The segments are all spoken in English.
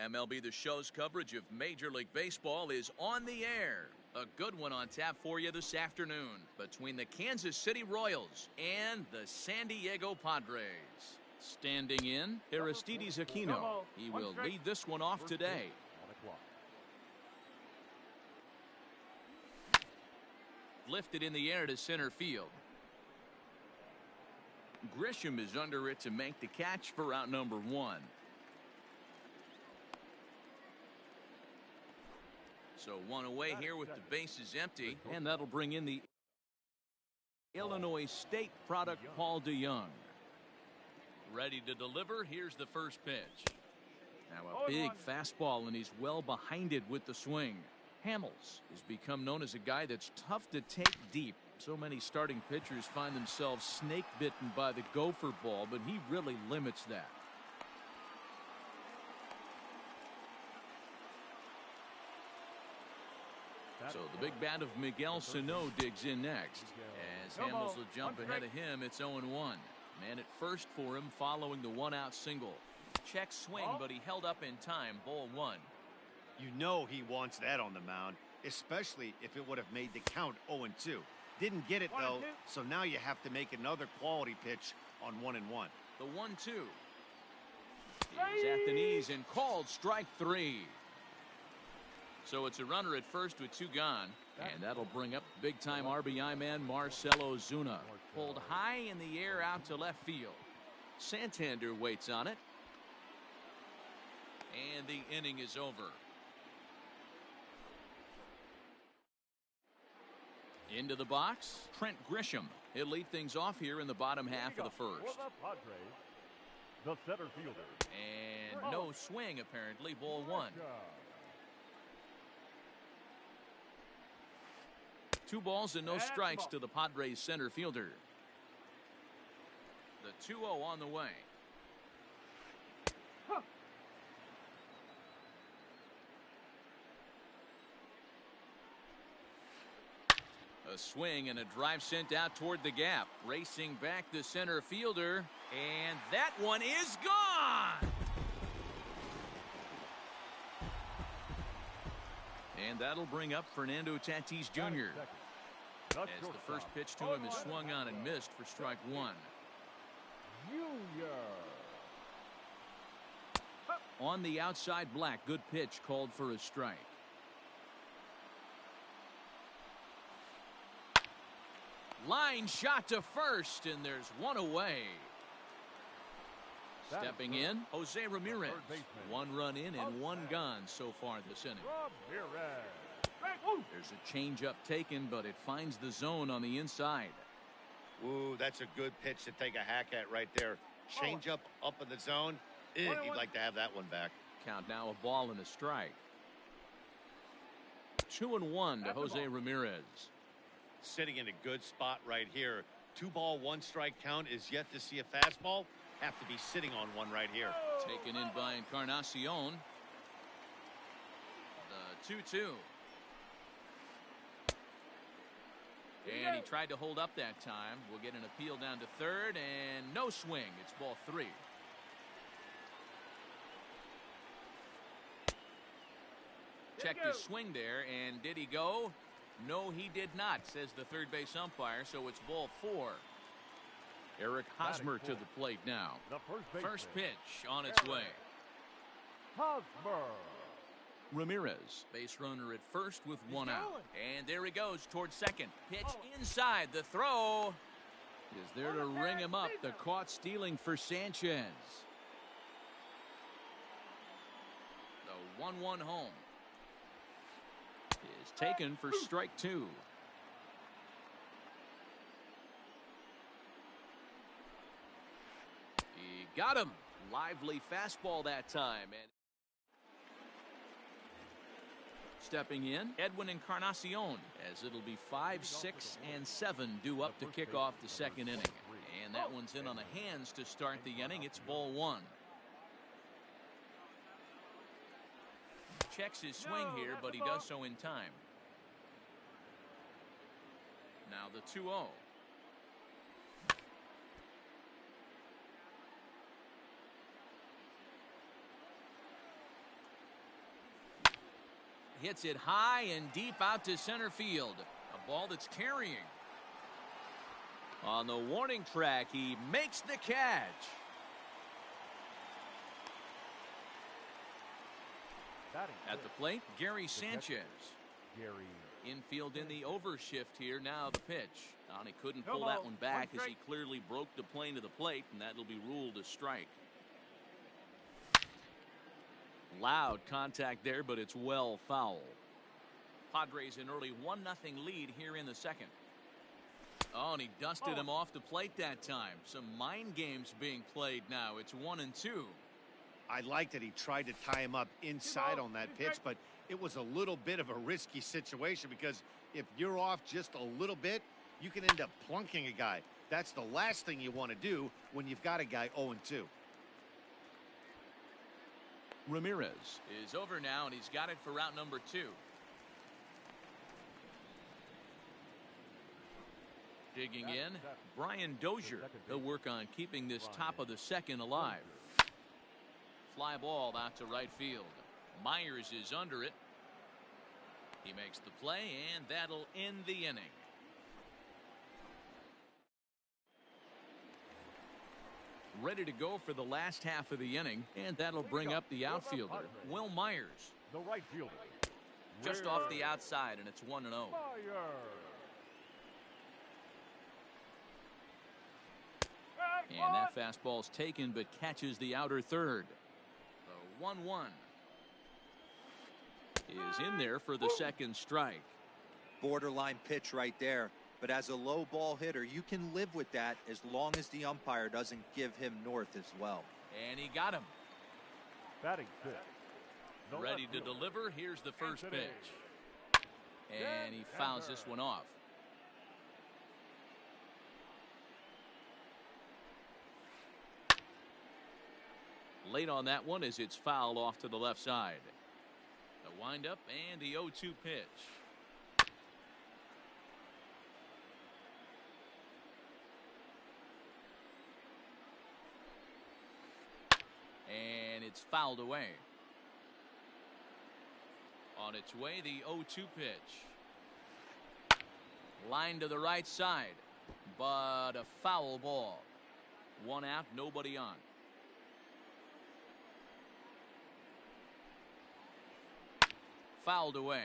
MLB The Show's coverage of Major League Baseball is on the air. A good one on tap for you this afternoon between the Kansas City Royals and the San Diego Padres. Standing in, Aristides Aquino. He will lead this one off today. Lifted in the air to center field. Grisham is under it to make the catch for out number one. So one away here with the bases empty, and that'll bring in the Illinois State product, Paul DeYoung. Ready to deliver. Here's the first pitch. Now a big fastball, and he's well behind it with the swing. Hamels has become known as a guy that's tough to take deep. So many starting pitchers find themselves snake bitten by the gopher ball, but he really limits that. So the big bat of Miguel Sano digs in next. As Hamels will jump ahead of him, it's 0-1. Man at first for him following the one-out single. Check swing, but he held up in time. Ball one. You know he wants that on the mound, especially if it would have made the count 0-2. Didn't get it, though, so now you have to make another quality pitch on 1-1. The 1-2. He's at the knees and called strike three. So it's a runner at first with two gone, and that'll bring up big-time RBI man Marcell Ozuna. Pulled high in the air out to left field. Santander waits on it. And the inning is over. Into the box, Trent Grisham. He'll lead things off here in the bottom half of the first. The center fielder. And no swing, apparently. Ball one. 2 balls and no strikes to the Padres center fielder. The 2-0 on the way. A swing and a drive sent out toward the gap. Racing back the center fielder. And that one is gone! And that'll bring up Fernando Tatis Jr. As the first pitch to him is swung on and missed for strike one. On the outside black, good pitch called for a strike. Line shot to first, and there's one away. Stepping in, Jose Ramirez. 1 run in and 1 gone so far this inning. There's a changeup taken, but it finds the zone on the inside. Ooh, that's a good pitch to take a hack at right there. Changeup up in the zone. He'd like to have that one back. Count now a ball and a strike. 2-1 to Jose Ramirez. Sitting in a good spot right here. 2-ball, 1-strike count is yet to see a fastball. Have to be sitting on one right here. Taken in by Encarnacion. The 2-2. And he tried to hold up that time. We'll get an appeal down to third, and no swing. It's ball 3. Checked his swing there, and did he go? No, he did not, says the third base umpire, so it's ball 4. Eric Hosmer to the plate now. First pitch on its way. Hosmer. Ramirez, base runner at first with 1 out. And there he goes towards second. Pitch inside. The throw is there to ring him up. The caught stealing for Sanchez. The 1-1 home is taken for strike 2. He got him. Lively fastball that time. And stepping in, Edwin Encarnacion, as it'll be 5, 6, and 7 due up to kick off the second inning. And that one's in on the hands to start the inning. It's ball 1. Checks his swing here, but he does so in time. Now the 2-0. hits it high and deep out to center field. A ball that's carrying. On the warning track, he makes the catch. At the plate, Gary Sanchez. Infield in the overshift here. Now the pitch. And he couldn't pull that one back as he clearly broke the plane of the plate, and that'll be ruled a strike. Loud contact there, but it's well foul. Padres an early 1-0 lead here in the second. Oh, and he dusted him off the plate that time. Some mind games being played now. It's 1-2. I like that he tried to tie him up inside on that pitch, but it was a little bit of a risky situation because if you're off just a little bit, you can end up plunking a guy. That's the last thing you want to do when you've got a guy 0-2. Ramirez is over now, and he's got it for out number 2. Digging in, Brian Dozier. He'll work on keeping this top of the second alive. Fly ball out to right field. Myers is under it. He makes the play, and that'll end the inning. Ready to go for the last half of the inning, and that'll bring up the outfielder, Will Myers. The right fielder. Just off the outside, and it's 1-0. And that fastball's taken, but catches the outer third. The 1-1 is in there for the second strike. Borderline pitch right there. But as a low ball hitter, you can live with that as long as the umpire doesn't give him north as well. And he got him. Batting fifth. Ready to deliver. Here's the first pitch. And he fouls this one off. Late on that one as it's fouled off to the left side. The windup and the 0-2 pitch. And it's fouled away. On its way, the 0-2 pitch. Line to the right side, but a foul ball. One out, nobody on. Fouled away.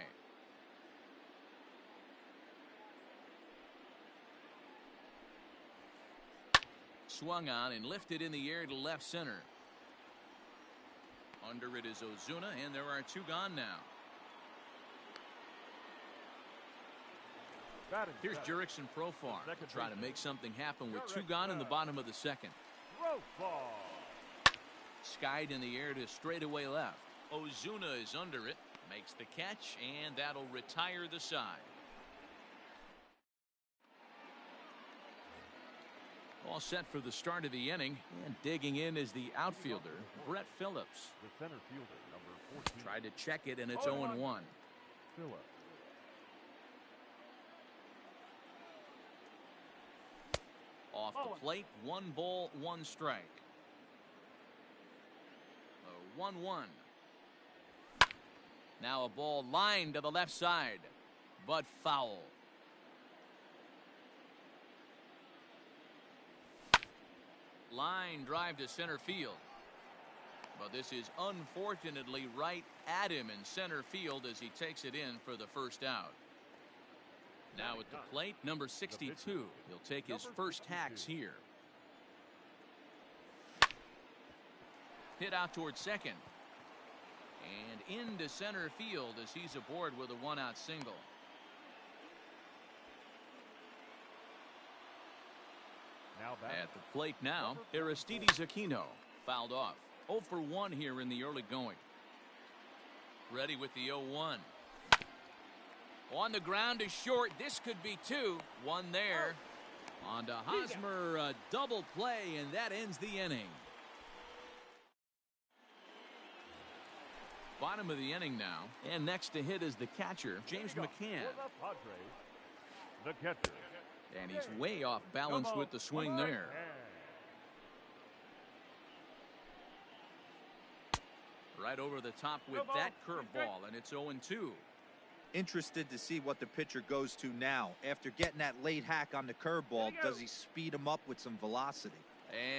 Swung on and lifted in the air to left center. Under it is Ozuna, and there are 2 gone now. Here's Jurickson Profar to try to make something happen with 2 gone in the bottom of the second. Skied in the air to straightaway left. Ozuna is under it, makes the catch, and that'll retire the side. All set for the start of the inning, and digging in is the outfielder, Brett Phillips. The center fielder, number 14. Tried to check it, and it's 0-1. Phillips. Off the plate, 1 ball, 1 strike. 1-1. Now a ball lined to the left side, but foul. Line drive to center field. But this is unfortunately right at him in center field as he takes it in for the first out. Now at the plate, number 62. He'll take his first hacks here. Hit out towards second. And into center field as he's aboard with a 1-out single. At the plate now, Aristides Aquino fouled off. 0 for 1 here in the early going. Ready with the 0-1. On the ground is short. This could be 2. 1 there. On to Hosmer, a double play, and that ends the inning. Bottom of the inning now, and next to hit is the catcher, James McCann. The catcher. And he's way off balance with the swing there. Right over the top with that curveball, and it's 0-2. Interested to see what the pitcher goes to now. After getting that late hack on the curveball, does he speed him up with some velocity?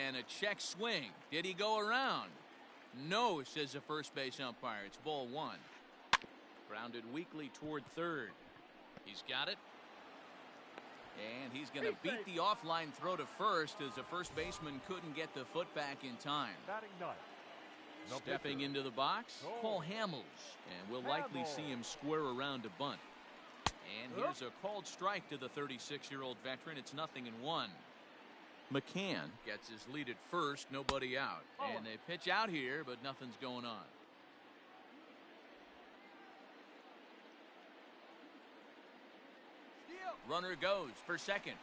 And a check swing. Did he go around? No, says the first base umpire. It's ball one. Grounded weakly toward third. He's got it. And he's going to beat the offline throw to first as the first baseman couldn't get the foot back in time. Batting ninth. The Stepping pitcher. into the box, Cole Hamels, and we'll likely see him square around to bunt. And here's a called strike to the 36-year-old veteran. It's 0-1. McCann gets his lead at first, nobody out. And they pitch out here, but nothing's going on. Runner goes for second.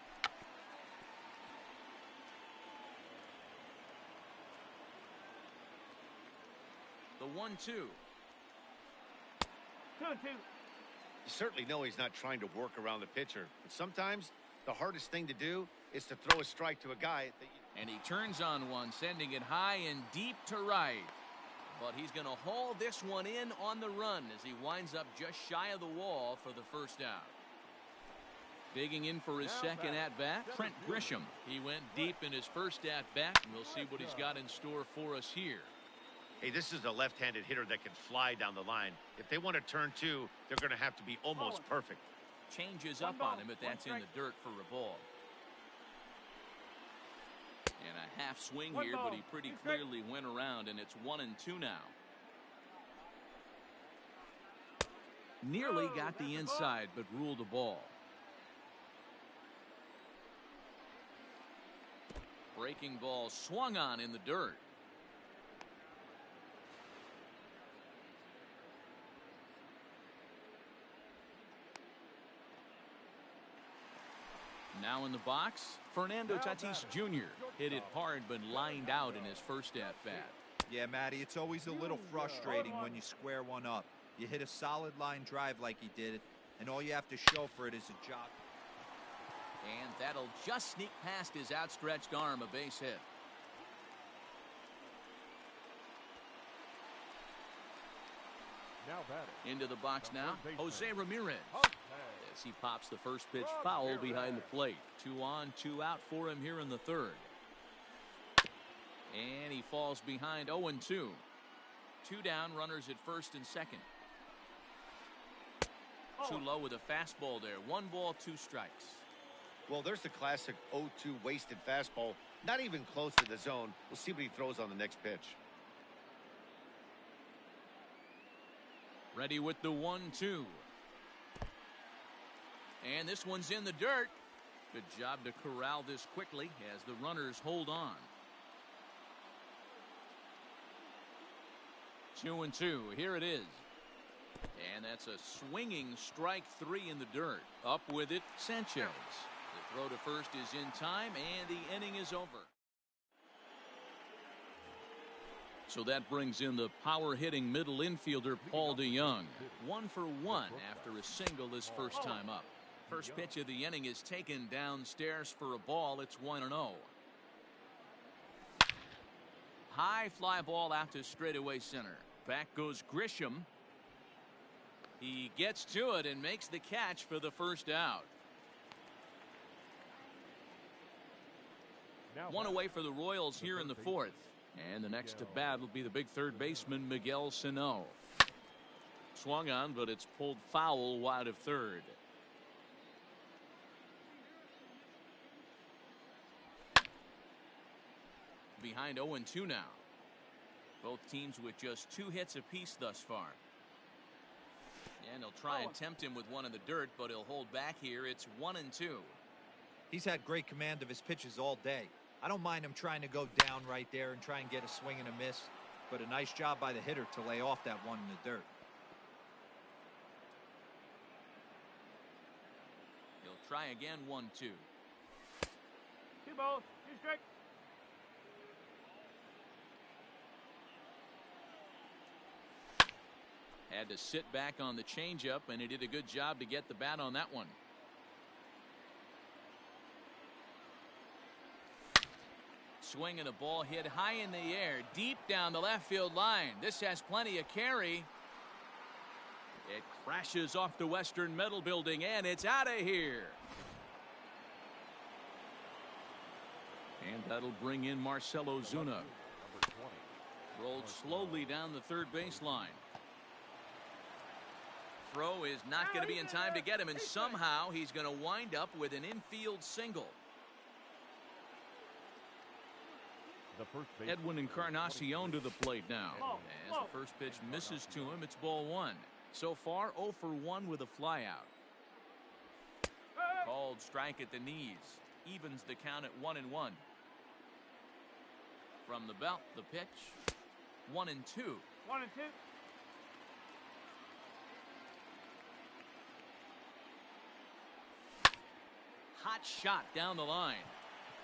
The 1-2. 2-2. You certainly know he's not trying to work around the pitcher, but sometimes the hardest thing to do is to throw a strike to a guy that you... And he turns on one, sending it high and deep to right. But he's going to haul this one in on the run as he winds up just shy of the wall for the first out. Digging in for his second at-bat, Trent Grisham. He went deep in his first at-bat, and we'll see what he's got in store for us here. Hey, this is a left-handed hitter that can fly down the line. If they want to turn two, they're going to have to be almost perfect. Changes up on him, but that's in the dirt for a ball. And a half swing here, but he pretty clearly went around, and it's 1-2 now. Nearly got the inside, but ruled a ball. Breaking ball swung on in the dirt. Now in the box, Fernando Tatis Jr. hit it hard but lined out in his first at-bat. Yeah, Matty, it's always a little frustrating when you square one up. You hit a solid line drive like he did, and all you have to show for it is a jog. And that'll just sneak past his outstretched arm, a base hit. Now batting. Into the box now, Jose Ramirez. As he pops the first pitch Oh, foul Ramirez. behind the plate. 2 on, 2 out for him here in the third. And he falls behind 0-2. 2 down, runners at first and second. Too low with a fastball there. 1 ball, 2 strikes. Well, there's the classic 0-2 wasted fastball. Not even close to the zone. We'll see what he throws on the next pitch. Ready with the 1-2. And this one's in the dirt. Good job to corral this quickly as the runners hold on. 2-2. Here it is. And that's a swinging strike 3 in the dirt. Up with it, Sanchez. The throw to first is in time, and the inning is over. So that brings in the power-hitting middle infielder Paul DeJong. 1 for 1 after a single his first time up. First pitch of the inning is taken downstairs for a ball. It's 1-0. High fly ball out to straightaway center. Back goes Grisham. He gets to it and makes the catch for the first out. Now 1 away for the Royals here in the fourth. And the next to bat will be the big third baseman, Miguel Sano. Swung on, but it's pulled foul wide of third. Behind 0-2 now. Both teams with just 2 hits apiece thus far. And he'll try and tempt him with one in the dirt, but he'll hold back here. It's 1-2. He's had great command of his pitches all day. I don't mind him trying to go down right there and try and get a swing and a miss, but a nice job by the hitter to lay off that one in the dirt. He'll try again. 1-2. 2 balls, 2 strikes. Had to sit back on the changeup, and he did a good job to get the bat on that one. Swing and a ball hit high in the air, deep down the left field line. This has plenty of carry. It crashes off the Western Metal Building, and it's out of here. And that'll bring in Marcelo Zuna. Rolled slowly down the third baseline. Throw is not going to be in time to get him, and somehow he's going to wind up with an infield single. Edwin Encarnacion to the plate now. As the first pitch misses to him, it's ball one. So far, 0 for 1 with a flyout. Called strike at the knees. Evens the count at 1-1. From the belt, the pitch. 1-2. 1-2. Hot shot down the line.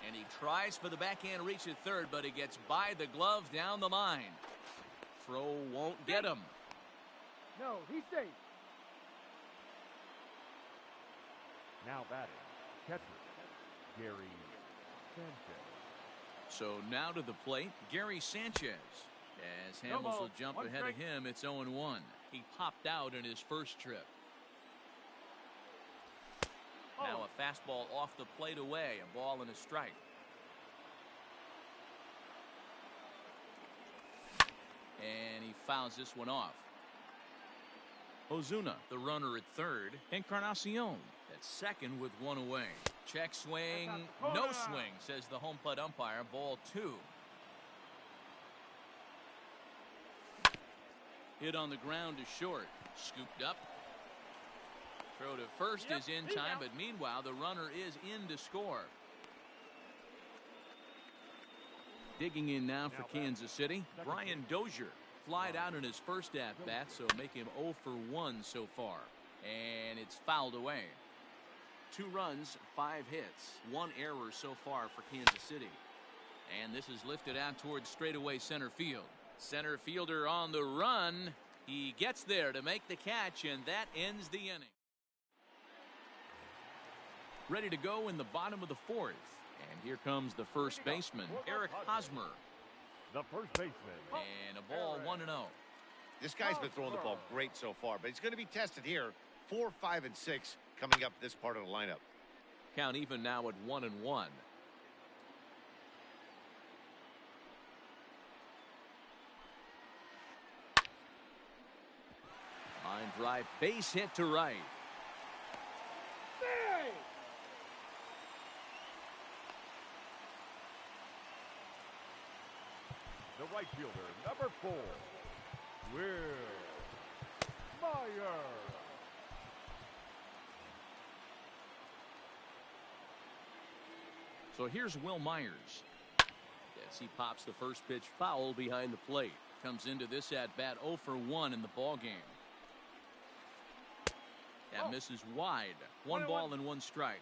And he tries for the backhand reach at third, but he gets by the glove down the line. Throw won't get him. No, he's safe. Now batting, catcher, Gary Sanchez. So now to the plate, Gary Sanchez. As Hamels will jump ahead of him, it's 0-1. He popped out in his first trip. Now a fastball off the plate away, a ball and a strike. And he fouls this one off. Ozuna, the runner at third. Encarnacion at second with one away. Check swing, no swing, says the home plate umpire. Ball 2. Hit on the ground to short. Scooped up. Throw to first is in time, but meanwhile the runner is in to score. Digging in now for Kansas City, Brian Dozier. Flied out in his first at-bat, so make him 0 for 1 so far. And it's fouled away. 2 runs, 5 hits, 1 error so far for Kansas City. And this is lifted out towards straightaway center field. Center fielder on the run. He gets there to make the catch, and that ends the inning. Ready to go in the bottom of the 4th. And here comes the first baseman, Eric Hosmer. The first baseman. And a ball 1-0. This guy's been throwing the ball great so far, but he's going to be tested here. 4, 5, and 6 coming up this part of the lineup. Count even now at 1-1. Line drive, base hit to right. The right fielder, number 4, Will Myers. So here's Will Myers. As he pops the first pitch foul behind the plate. Comes into this at-bat 0 for 1 in the ball game. That misses wide. 1 ball and 1 strike.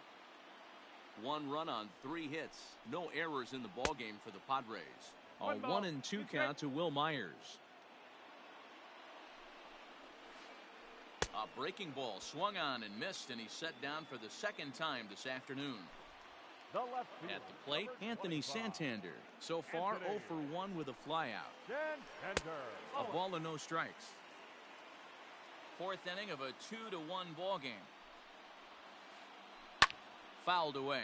1 run on 3 hits. No errors in the ball game for the Padres. A 1-2 count to Will Myers. A breaking ball swung on and missed, and he's set down for the second time this afternoon. The left fielder, at the plate, Anthony Santander. So far, 0 for 1 with a flyout. A ball and no strikes. 4th inning of a 2-1 ball game. Fouled away.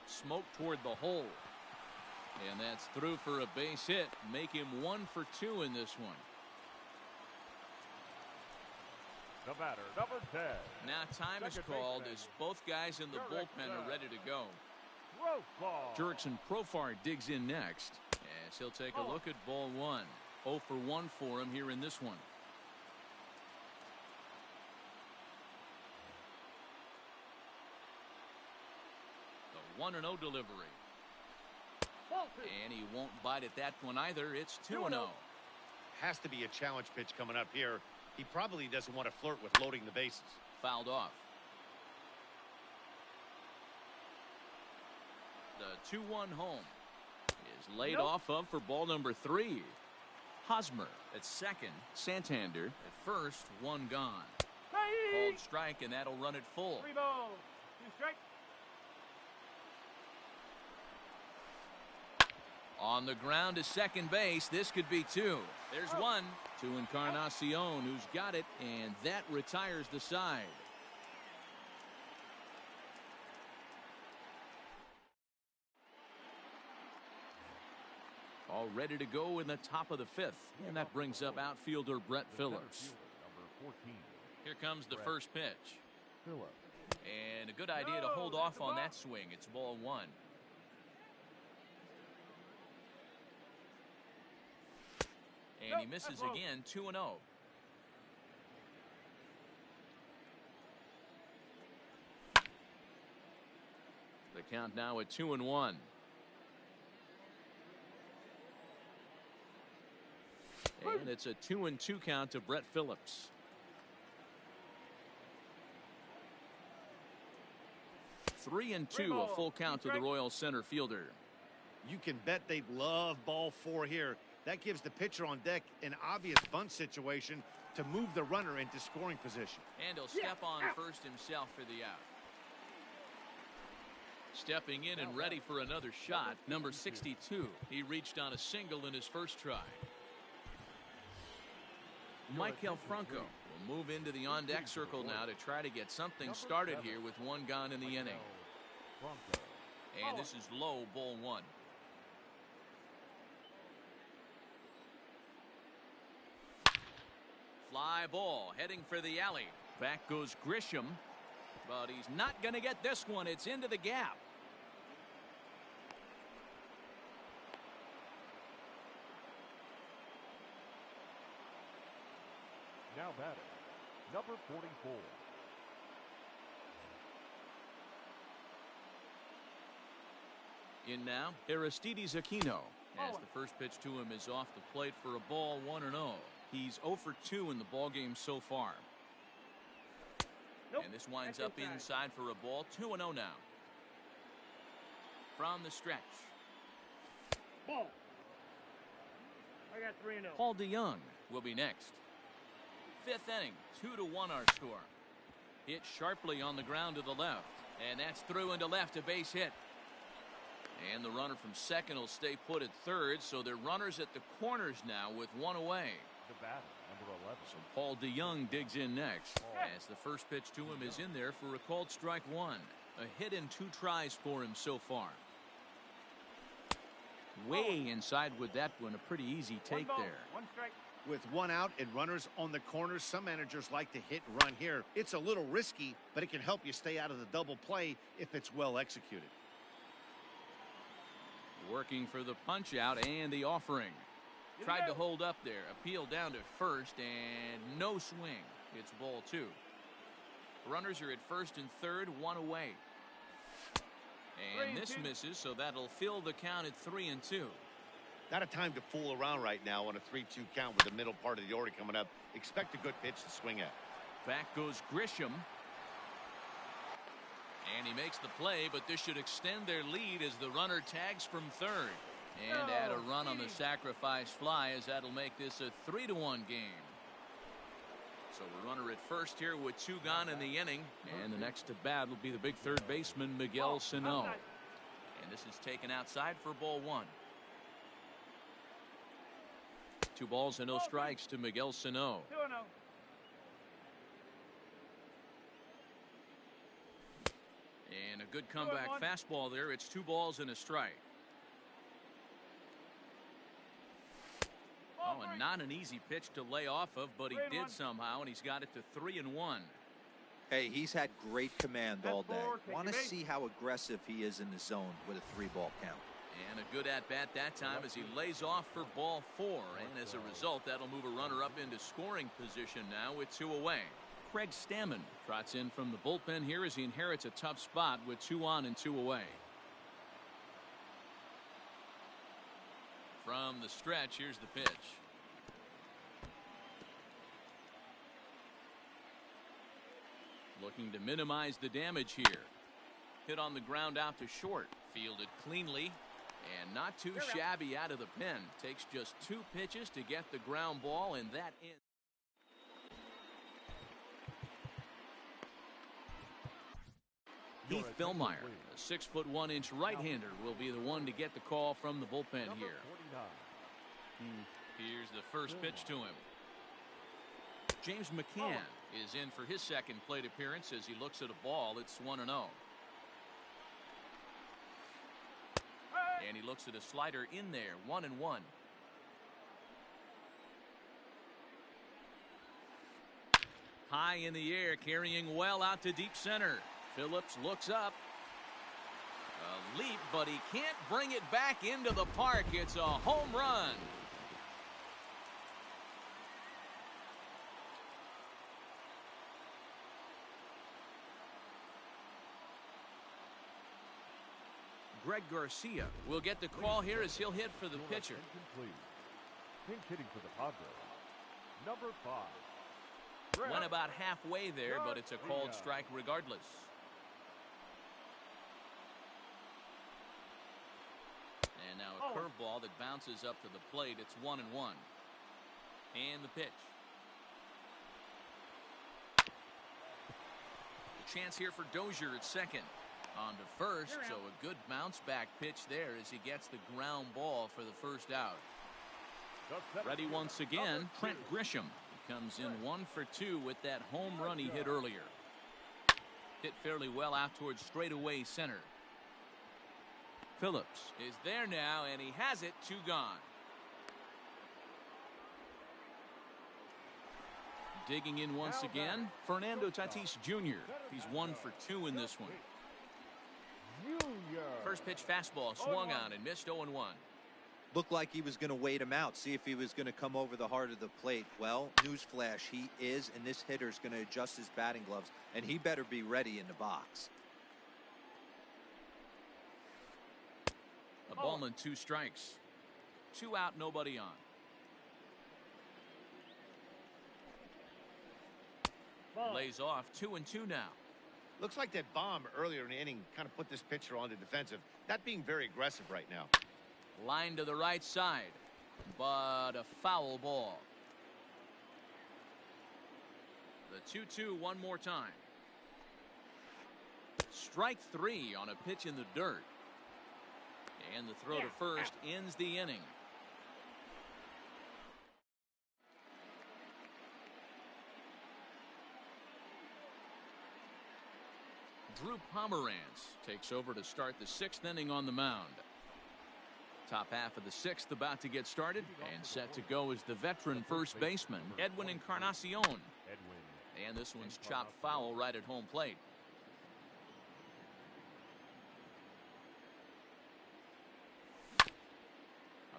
Smoke toward the hole. And that's through for a base hit. Make him 1 for 2 in this one. The batter, number 10. Now time is called as both guys in the bullpen are ready to go. Jurickson Profar digs in next as he'll take a look at ball 1. 0 for 1 for him here in this one. The 1-0 delivery. And he won't bite at that one either. It's 2-0. Has to be a challenge pitch coming up here. He probably doesn't want to flirt with loading the bases. Fouled off. The 2-1 home is laid off of for ball number 3. Hosmer at second. Santander at first. 1 gone. Called strike, and that'll run it full. 3 balls, 2 strikes. On the ground to second base. This could be 2. There's 1 to Encarnacion, who's got it, and that retires the side. All ready to go in the top of the 5th, and that brings up outfielder Brett Phillips. Number 14. Here comes the first pitch. Phillips. And a good idea to hold off on that swing. It's ball 1. And he misses again, 2-0. The count now at 2-1. And it's a 2-2 count to Brett Phillips. Three and 2, a full count to the Royal center fielder. You can bet they love ball 4 here. That gives the pitcher on deck an obvious bunt situation to move the runner into scoring position. And he'll step on first himself for the out. Stepping in and ready for another shot, number 62. He reached on a single in his first try. Michael Franco will move into the on-deck circle now to try to get something started here with 1 gone in the inning. And this is low, ball 1. Fly ball heading for the alley. Back goes Grisham, but he's not going to get this one. It's into the gap. Now batting, number 44. In now, Aristides Aquino, as the first pitch to him is off the plate for a ball 1-0. He's 0 for 2 in the ball game so far. And this winds up inside for a ball. 2-0 now. From the stretch. Ball. I got 3-0. Paul DeYoung will be next. 5th inning, 2-1 our score. Hit sharply on the ground to the left. And that's through into left, a base hit. And the runner from second will stay put at third, so they're runners at the corners now with 1 away. The batter, number 11. So Paul DeYoung digs in next, as the first pitch to him is in there for a called strike 1. A hit in 2 tries for him so far. Way inside with that one, a pretty easy take there. 1 strike. With 1 out and runners on the corners, some managers like to hit and run here. It's a little risky, but it can help you stay out of the double play if it's well executed. Working for the punch out and the offering. Tried to hold up there. Appeal down to first and no swing. It's ball 2. Runners are at first and third, 1 away. And this misses, so that'll fill the count at 3-2. Not a time to fool around right now on a 3-2 count with the middle part of the order coming up. Expect a good pitch to swing at. Back goes Grisham. And he makes the play, but this should extend their lead as the runner tags from third. And add a run on the sacrifice fly, as that'll make this a 3-1 game. So a runner at first here with 2 gone in the inning. And the next to bat will be the big third baseman, Miguel Sano. And this is taken outside for ball 1. 2 balls and no strikes to Miguel Sano. 2-0. And a good comeback fastball there. It's 2 balls and a strike. Oh, and not an easy pitch to lay off of, but he did somehow, and he's got it to 3-1. Hey, he's had great command all day. Want to see how aggressive he is in the zone with a 3-ball count. And a good at-bat that time as he lays off for ball 4. And as a result, that'll move a runner up into scoring position now with 2 away. Craig Stammen trots in from the bullpen here as he inherits a tough spot with 2 on and 2 away. From the stretch, here's the pitch. Looking to minimize the damage here. Hit on the ground out to short. Fielded cleanly and not too shabby out of the pen. Takes just 2 pitches to get the ground ball, and that in. Heath Fillmeyer, a 6'1" right-hander, will be the one to get the call from the bullpen here. Here's the first pitch to him. James McCann is in for his second plate appearance as he looks at a ball. It's 1-0. And he looks at a slider in there, 1-1. High in the air, carrying well out to deep center. Phillips looks up. A leap, but he can't bring it back into the park. It's a home run. Greg Garcia will get the call here as he'll hit for the pitcher. Pinch hitting for the Padres. Number 5. Went about halfway there, but it's a called strike regardless. And now a curveball that bounces up to the plate. It's 1-1. And the pitch. A chance here for Dozier at second. On to first, so a good bounce back pitch there as he gets the ground ball for the first out. Ready once again, Trent Grisham. He comes in 1 for 2 with that home run he hit earlier. Hit fairly well out towards straightaway center. Phillips is there now, and he has it. 2 gone. Digging in once again, Fernando Tatis Jr. He's 1 for 2 in this one. First pitch fastball swung on and missed. 0-1. Looked like he was going to wait him out, see if he was going to come over the heart of the plate. Well, newsflash, he is, and this hitter's going to adjust his batting gloves, and he better be ready in the box. A ball and 2 strikes. 2 out, nobody on. Lays off. 2-2 now. Looks like that bomb earlier in the inning kind of put this pitcher on the defensive. Not being very aggressive right now. Line to the right side, but a foul ball. The 2-2 one more time. Strike 3 on a pitch in the dirt. And the throw to first ends the inning. Drew Pomeranz takes over to start the 6th inning on the mound. Top half of the 6th about to get started, and set to go is the veteran first baseman, Edwin Encarnacion. And this one's chopped foul right at home plate.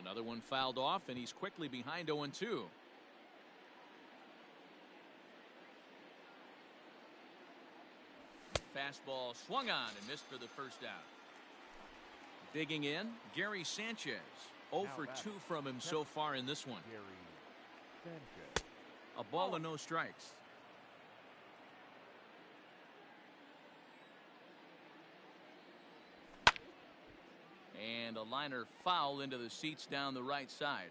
Another one fouled off, and he's quickly behind 0-2. Fastball swung on and missed for the first out. Digging in, Gary Sanchez. 0 for 2 from him so far in this one. A ball and no strikes. And a liner foul into the seats down the right side.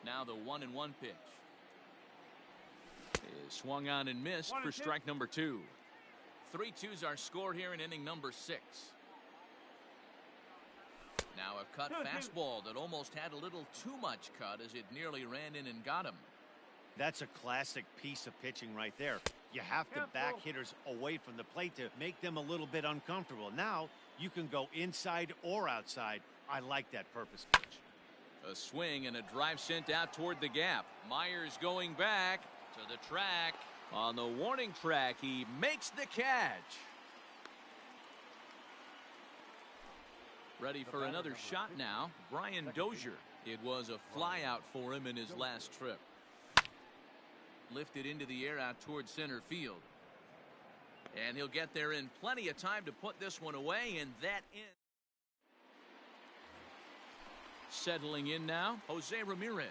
Now the 1-1 pitch. Is swung on and missed for strike number 2. 3-2s are scored here in inning number 6. Now a cut fastball that almost had a little too much cut as it nearly ran in and got him. That's a classic piece of pitching right there. You have to back hitters away from the plate to make them a little bit uncomfortable. Now you can go inside or outside. I like that purpose pitch. A swing and a drive sent out toward the gap. Myers going back to the track. On the warning track, he makes the catch. Ready for another shot now, Brian Dozier. It was a fly out for him in his last trip. Lifted into the air out towards center field. And he'll get there in plenty of time to put this one away, and that ends. Settling in now, Jose Ramirez.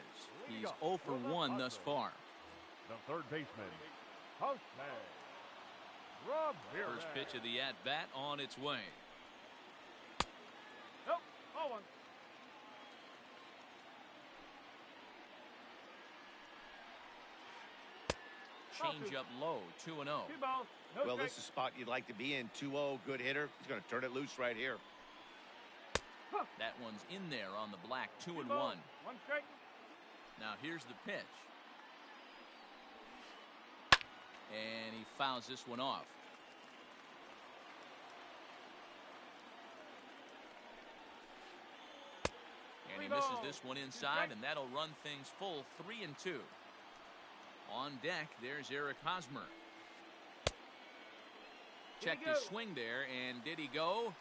He's 0 for 1 thus far. The third baseman, Jose Ramirez. First pitch of the at-bat on its way. Nope. 0-1. changeup low, 2-0. 2 balls. No Well, strike. this is a spot you'd like to be in. 2-0, good hitter. He's going to turn it loose right here. That one's in there on the black, 2-1. 1 strike. Now here's the pitch. And he fouls this one off. And he misses this one inside, and that'll run things full 3-2. On deck, there's Eric Hosmer. Checked his swing there, and did he go?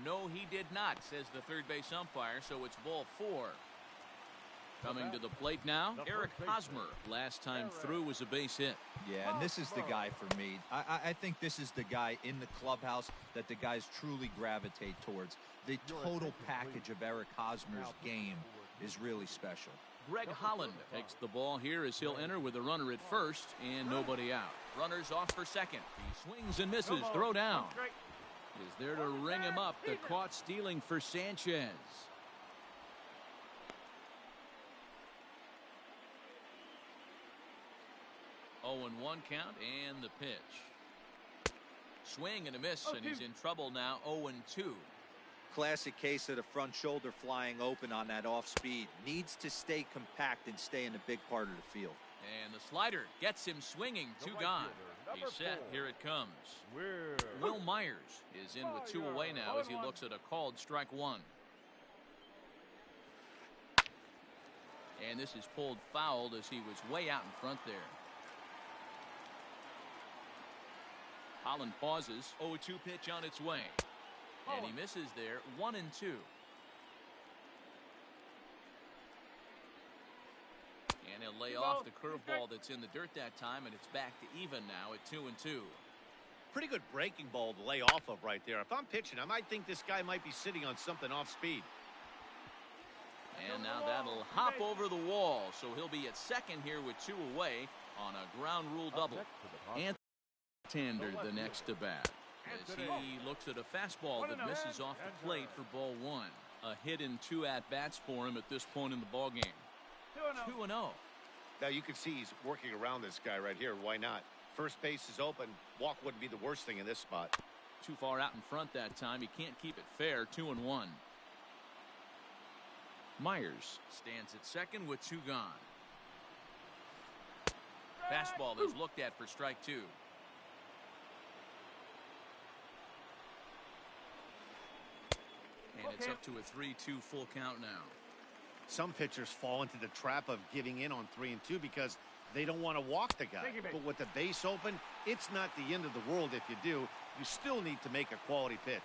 No, he did not, says the third base umpire, so it's ball 4. Coming to the plate now, Eric Hosmer. Last time through was a base hit. Yeah, and this is the guy for me. I think this is the guy in the clubhouse that the guys truly gravitate towards. The total package of Eric Hosmer's game is really special. Greg Holland takes the ball here as he'll enter with a runner at first and nobody out. Runners off for second. He swings and misses. Throw down. Is there to ring him up. The caught stealing for Sanchez. 0-1 count and the pitch. Swing and a miss, and he's in trouble now. 0-2. Classic case of the front shoulder flying open on that off speed. Needs to stay compact and stay in the big part of the field. And the slider gets him swinging. 2 gone. He's set. Here it comes. Will Myers is in with 2 away now as he looks at a called strike 1. And this is pulled fouled as he was way out in front there. Holland pauses. 0-2 pitch on its way. And he misses there. 1-2. And he'll lay off the curveball that's in the dirt that time, and it's back to even now at 2-2. Pretty good breaking ball to lay off of right there. If I'm pitching, I might think this guy might be sitting on something off speed. And now that'll hop over the wall, so he'll be at second here with 2 away on a ground rule double. And Tander the next to bat as he looks at a fastball that misses off the plate for ball 1. A hit in 2 at-bats for him at this point in the ball game. 2-0. Now you can see he's working around this guy right here. Why not? First base is open. Walk wouldn't be the worst thing in this spot. Too far out in front that time. He can't keep it fair. 2-1. Myers stands at second with 2 gone. Fastball is looked at for strike 2. And it's up to a 3-2 full count now. Some pitchers fall into the trap of giving in on 3-2 because they don't want to walk the guy. But with the base open, it's not the end of the world if you do. You still need to make a quality pitch.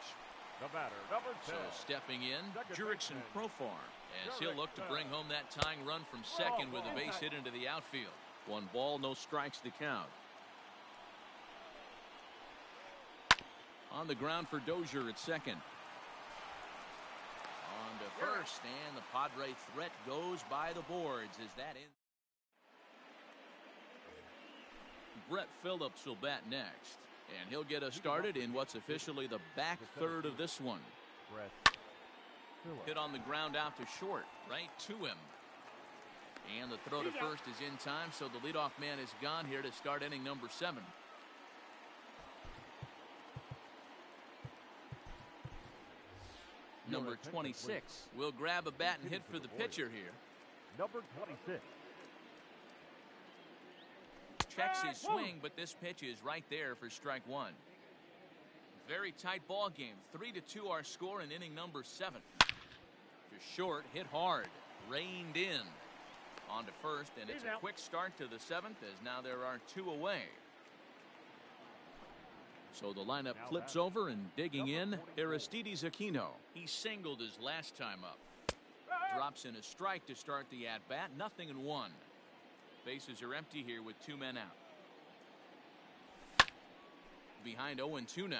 The batter, number 10. So stepping in, Jurickson Profar, as he'll look to bring home that tying run from second with a base hit into the outfield. 1 ball, no strikes to count. On the ground for Dozier at second. On to first, and the Padre threat goes by the boards. Is that in? Brett Phillips will bat next, and he'll get us started in what's officially the back third of this one. Hit on the ground out to short, right to him. And the throw to first is in time, so the leadoff man is gone here to start inning number 7. Number 26 will grab a bat and hit for the pitcher here. Number 26. Checks his swing, but this pitch is right there for strike 1. Very tight ball game. 3-2 our score in inning number 7. To short, hit hard, reined in. On to first, and it's a quick start to the 7th as now there are 2 away. So the lineup flips over, and digging in, Aristides Aquino. He singled his last time up. Drops in a strike to start the at-bat. 0-1. Bases are empty here with 2 men out. Behind 0-2 now.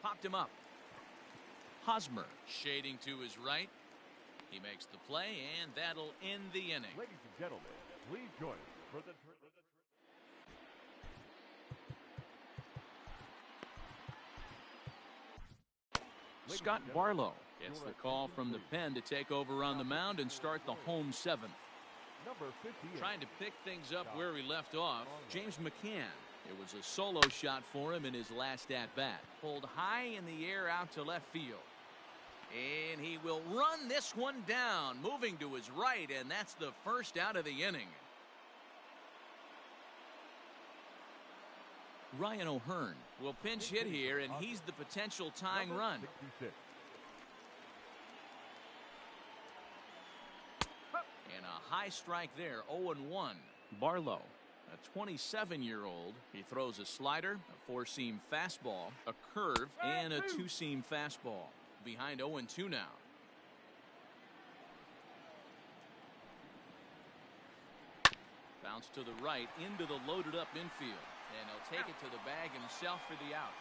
Popped him up. Hosmer shading to his right. He makes the play, and that'll end the inning. Ladies and gentlemen, please join us for the Scott Barlow It's the call from the pen to take over on the mound and start the home seventh. Number 58. Trying to pick things up where he left off, James McCann. It was a solo shot for him in his last at-bat. Pulled high in the air out to left field. And he will run this one down, moving to his right, and that's the first out of the inning. Ryan O'Hearn will pinch hit here, and he's the potential tying Number run. 66. And a high strike there, 0-1. Barlow, a 27-year-old. He throws a slider, a four-seam fastball, a curve, and a two-seam fastball. Behind 0-2 now. Bounce to the right into the loaded up infield. And he'll take it to the bag himself for the out.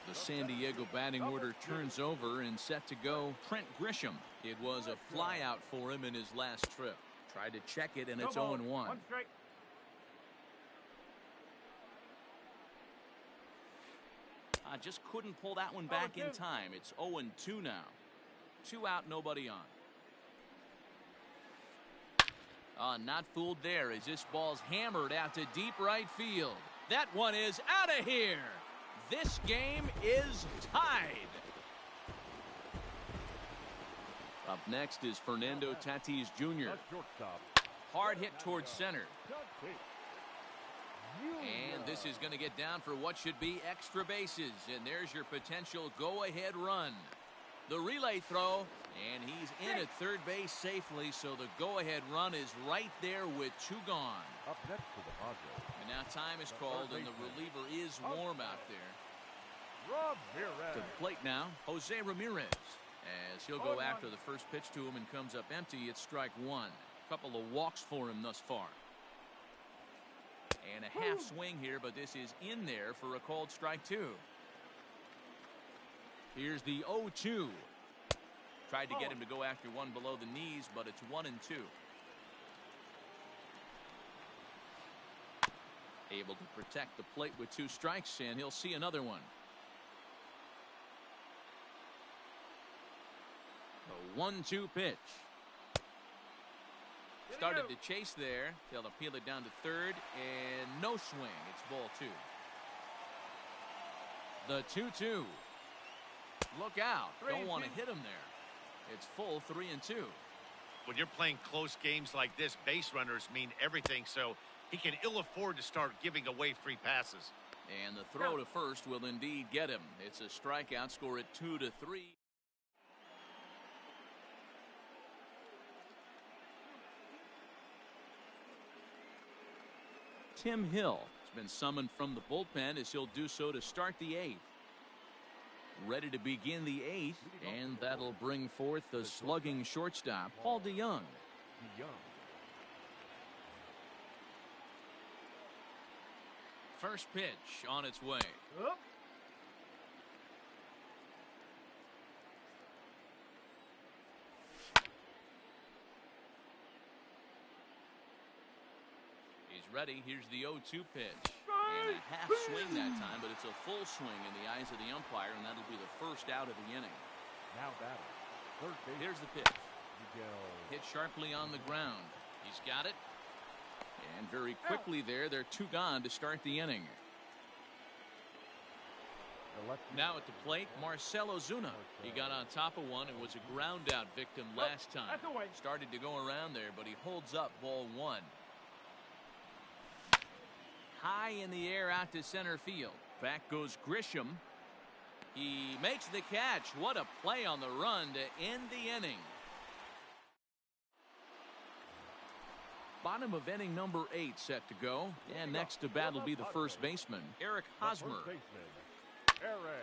The San Diego batting order turns over and set to go Trent Grisham. It was a fly out for him in his last trip. Tried to check it, and it's 0-1. One strike. Just couldn't pull that one back in time. It's 0-2 now. 2 out, nobody on. Not fooled there as this ball's hammered out to deep right field. That one is out of here. This game is tied. Up next is Fernando Tatis Jr. Hard hit towards center. And this is going to get down for what should be extra bases. And there's your potential go-ahead run. The relay throw, and he's in at third base safely, so the go-ahead run is right there with 2 gone. Up next to the Padres. And now time is called, and the reliever is warm out there. To the plate now, Jose Ramirez. As he'll go after the first pitch to him and comes up empty, it's strike 1. Couple of walks for him thus far. And a half swing here, but this is in there for a called strike 2. Here's the 0-2. Tried to get him to go after one below the knees, but it's 1-2. Able to protect the plate with 2 strikes, and he'll see another one. The 1-2 pitch. Started to chase there. They'll appeal it down to third, and no swing. It's ball 2. The 2-2. Look out. Don't want to hit him there. It's full 3-2. When you're playing close games like this, base runners mean everything, so he can ill afford to start giving away free passes. And the throw to first will indeed get him. It's a strikeout, score at 2-3. Tim Hill has been summoned from the bullpen as he'll do so to start the 8th. Ready to begin the 8th, and that'll bring forth the slugging shortstop, Paul DeYoung. First pitch on its way. He's ready. Here's the 0-2 pitch. And a half swing that time, but it's a full swing in the eyes of the umpire, and that'll be the first out of the inning. Now batting. Third base. Here's the pitch. Hit sharply on the ground. He's got it. And very quickly there, they're 2 gone to start the inning. Now at the plate, Marcell Ozuna. He got on top of one and was a ground out victim last time. Started to go around there, but he holds up ball 1. High in the air out to center field. Back goes Grisham. He makes the catch. What a play on the run to end the inning. Bottom of inning number 8 set to go. And next to bat will be the first baseman, Eric Hosmer.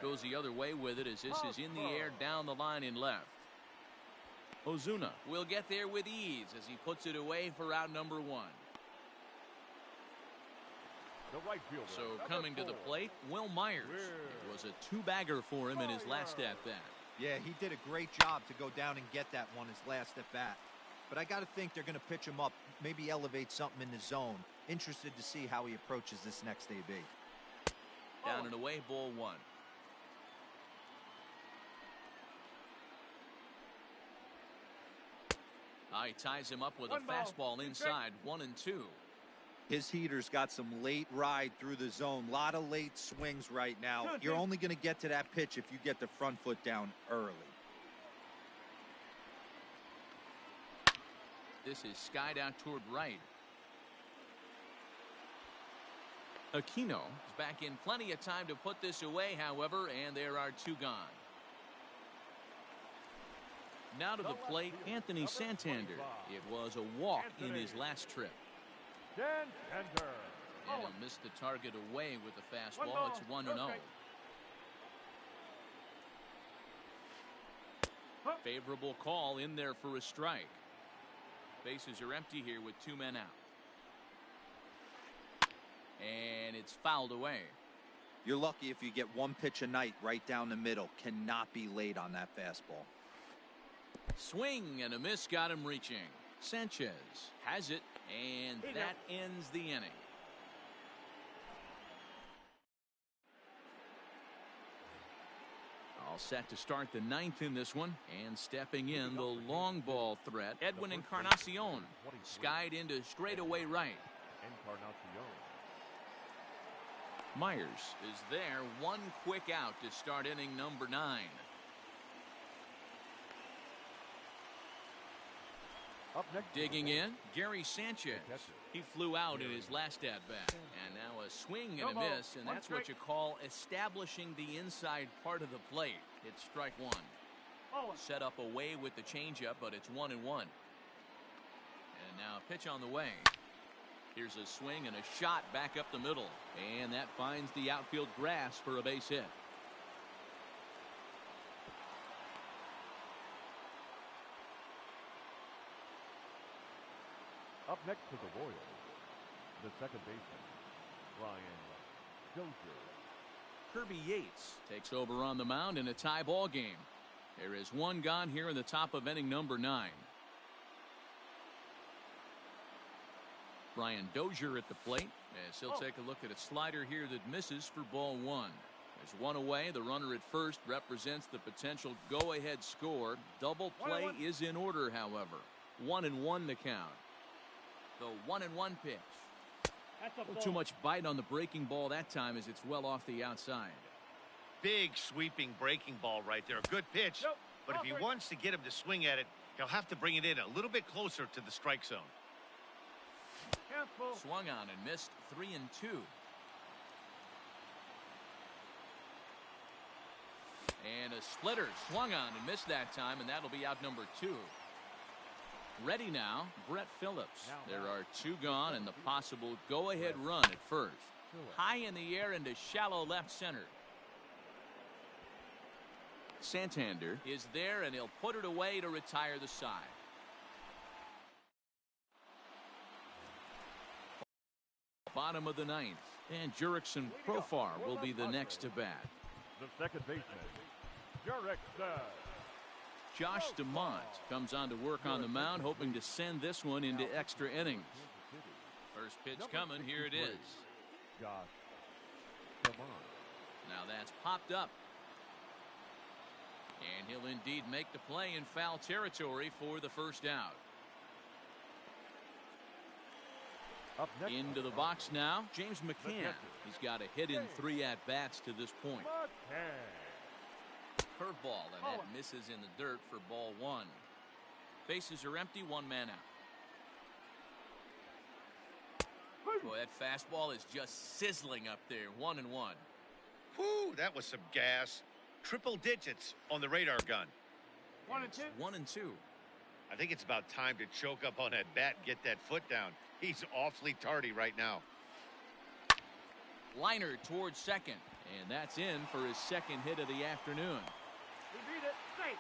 Goes the other way with it as this is in the air down the line in left. Ozuna will get there with ease as he puts it away for out number 1. Right fielder, so coming to the plate, Will Myers. It was a 2-bagger for him in his last at-bat. Yeah, he did a great job to go down and get that one his last at-bat. But I got to think they're going to pitch him up, maybe elevate something in the zone. Interested to see how he approaches this next AB. Down and away, ball 1. He ties him up with a 1 ball, fastball 2 inside, 1-2. His heater's got some late ride through the zone. A lot of late swings right now. 2-2. You're only going to get to that pitch if you get the front foot down early. This is skied out toward right. Aquino is back in plenty of time to put this away, however, and there are 2 gone. Now to the plate, Anthony Santander. It was a walk in his last trip. Santander. And he'll miss the target away with the 1 fastball. ball, It's 1-0. no strike. Favorable call in there for a strike. Bases are empty here with 2 men out. And it's fouled away. You're lucky if you get 1 pitch a night right down the middle. Cannot be late on that fastball. Swing and a miss got him reaching. Sanchez has it, and that ends the inning. All set to start the 9th in this one, and stepping in the long ball threat, Edwin Encarnacion, skied into straightaway right. Encarnacion. Myers is there, 1 quick out to start inning number 9. Up next. Digging in, Gary Sanchez. He flew out in his last at-bat. And now a swing and a miss, and that's what you call establishing the inside part of the plate. It's strike 1. Set up away with the changeup, but it's 1-1. And now a pitch on the way. Here's a swing and a shot back up the middle. And that finds the outfield grass for a base hit. Up next to the Royals, the second baseman, Ryan Dozier. Kirby Yates takes over on the mound in a tie ball game. There is 1 gone here in the top of inning number 9. Ryan Dozier at the plate as he'll take a look at a slider here that misses for ball 1. There's 1 away. The runner at first represents the potential go-ahead score. Double play is in order, however. 1-1 to count. The 1-1 pitch. Too much bite on the breaking ball that time as it's well off the outside. Big sweeping breaking ball right there. A good pitch. But if he wants to get him to swing at it, he'll have to bring it in a little bit closer to the strike zone. Swung on and missed 3-2. And a splitter swung on and missed that time, and that'll be out number 2. Ready now, Brett Phillips. There are 2 gone and the possible go-ahead run at first. High in the air into shallow left center. Santander is there, and he'll put it away to retire the side. Bottom of the 9th, and Jurickson Profar will be the next to bat. The second baseman, Jurickson. Josh DeMont comes on to work on the mound, hoping to send this one into extra innings. First pitch coming, here it is. Josh DeMont. Now that's popped up. And he'll indeed make the play in foul territory for the first out. Up next, Into the box now, James McCann. He's got a hit in 3 at-bats to this point. Curveball, and that misses in the dirt for ball 1. Bases are empty, 1 man out. Boy, that fastball is just sizzling up there, 1-1. Whoo, that was some gas. Triple digits on the radar gun. 1-2. 1-2. I think it's about time to choke up on that bat and get that foot down. He's awfully tardy right now. Liner towards second, and that's in for his 2nd hit of the afternoon. We beat it. Safe.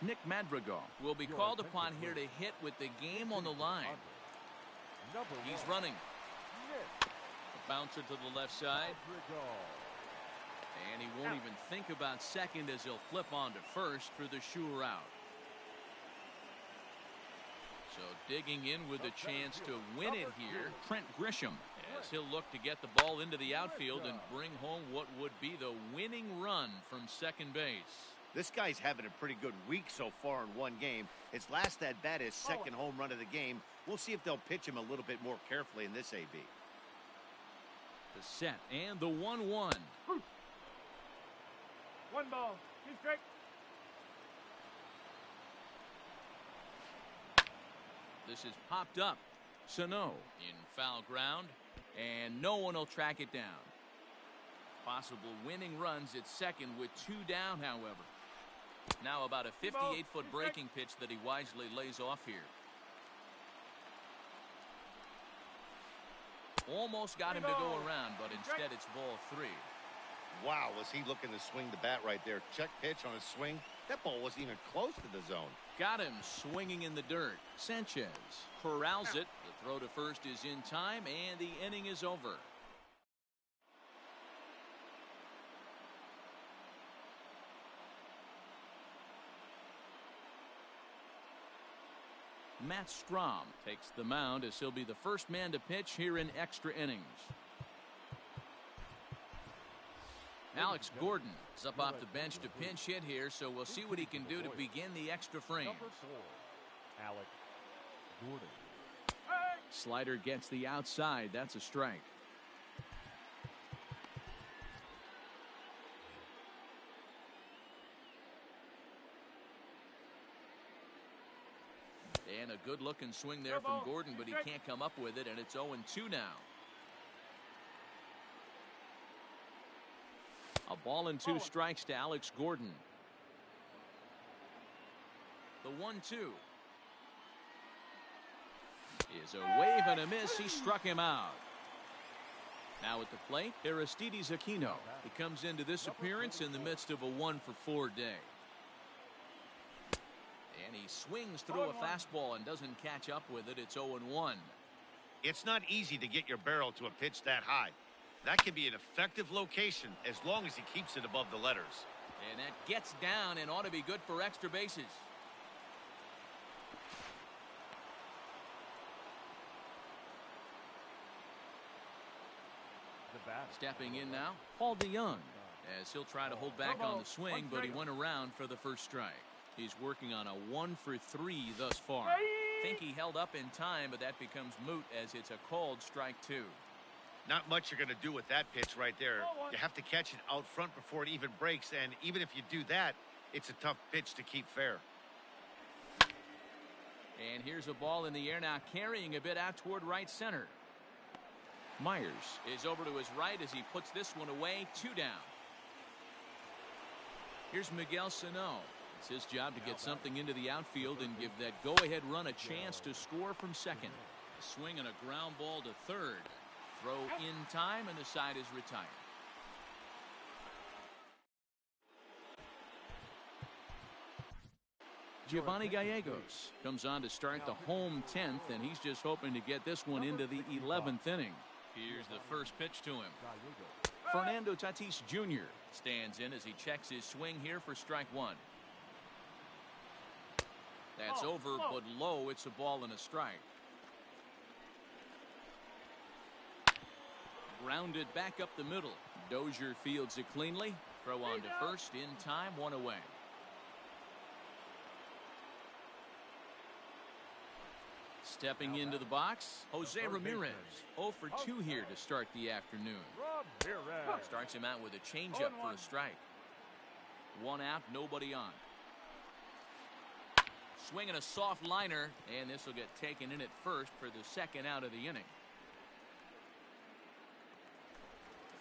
Nick Madrigal will be called upon here to hit with the game on the line. He's running. A bouncer to the left side. And he won't even think about second as he'll flip on to first for the sure out. So digging in with a chance to win it here, Trent Grisham, as he'll look to get the ball into the outfield and bring home what would be the winning run from second base. This guy's having a pretty good week so far in one game. His last at bat is second home run of the game. We'll see if they'll pitch him a little bit more carefully in this AB. The set and the 1-1. 1 ball. He's straight. This is popped up. Sano in foul ground, and no one will track it down. Possible winning runs at second with 2 down, however. Now about a 58-foot breaking pitch that he wisely lays off here. Almost got him to go around, but instead it's ball 3. Wow, was he looking to swing the bat right there. Check pitch on a swing. That ball wasn't even close to the zone. Got him swinging in the dirt. Sanchez corrals it. The throw to first is in time, and the inning is over. Matt Strahm takes the mound as he'll be the first man to pitch here in extra innings. Alex Gordon is up off the bench to pinch hit here, so we'll see what he can do to begin the extra frame. Number 4, Alex Gordon. Slider gets the outside. That's a strike. And a good-looking swing there from Gordon, but he can't come up with it, and it's 0-2 now. A ball and 2 strikes to Alex Gordon. The 1-2 is a wave and a miss. He struck him out. Now at the plate, Aristides Aquino. He comes into this appearance in the midst of a 1-for-4 day. And he swings through a fastball and doesn't catch up with it. It's 0-1. It's not easy to get your barrel to a pitch that high. That can be an effective location as long as he keeps it above the letters. And that gets down and ought to be good for extra bases. Stepping in now, Paul DeYoung, as he'll try to hold back on the swing, but he went around for the first strike. He's working on a 1-for-3 thus far. Think he held up in time, but that becomes moot as it's a called strike 2. Not much you're going to do with that pitch right there. You have to catch it out front before it even breaks, and even if you do that, it's a tough pitch to keep fair. And here's a ball in the air now, carrying a bit out toward right center. Myers is over to his right as he puts this one away. 2 down. Here's Miguel Sano. It's his job to get something into the outfield and give that go-ahead run a chance to score from second. A swing and a ground ball to third. Throw in time, and the side is retired. Giovanni Gallegos comes on to start the home 10th, and he's just hoping to get this one into the 11th inning. Here's the first pitch to him. Fernando Tatis Jr. stands in as he checks his swing here for strike 1. That's over, but low. It's a ball and a strike. Grounded back up the middle. Dozier fields it cleanly. Throw on to first in time, 1 away. Stepping into the box, Jose Ramirez. 0 for 2 here to start the afternoon. Starts him out with a changeup for a strike. 1 out, nobody on. Swinging a soft liner, and this will get taken in at first for the second out of the inning.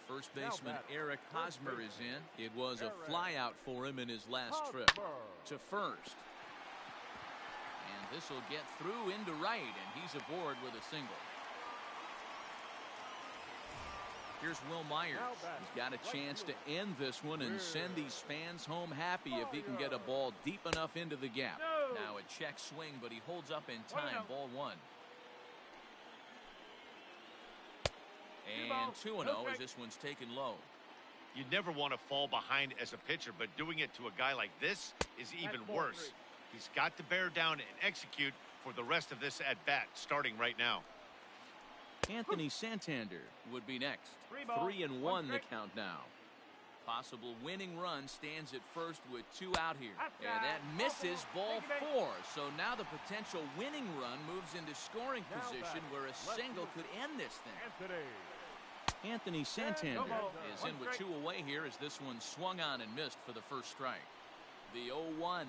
First baseman Eric Hosmer is in. It was a flyout for him in his last trip to first. And this will get through into right, and he's aboard with a single. Here's Will Myers. He's got a chance to end this one and send these fans home happy if he can get a ball deep enough into the gap. Now a check swing, but he holds up in time. Ball 1. And 2-0 as this one's taken low. You never want to fall behind as a pitcher, but doing it to a guy like this is even worse. He's got to bear down and execute, for the rest of this at-bat starting right now. Anthony Santander would be next. 3-1 the count now. Possible winning run stands at first with 2 out here. And that misses, ball 4. So now the potential winning run moves into scoring position where a single could end this thing. Anthony Santander is in with 2 away here as this one swung on and missed for the first strike. The 0-1.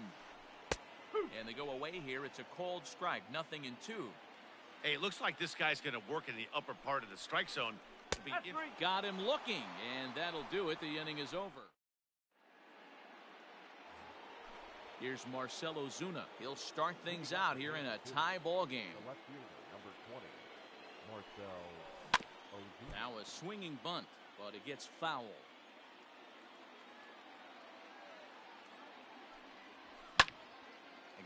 And they go away here. It's a cold strike, 0-2. Hey, it looks like this guy's going to work in the upper part of the strike zone. Got him looking, and that'll do it. The inning is over. Here's Marcell Ozuna. He'll start things out here in a tie ball game. The left fielder, number 20, Marcell Ozuna. Now a swinging bunt, but it gets foul.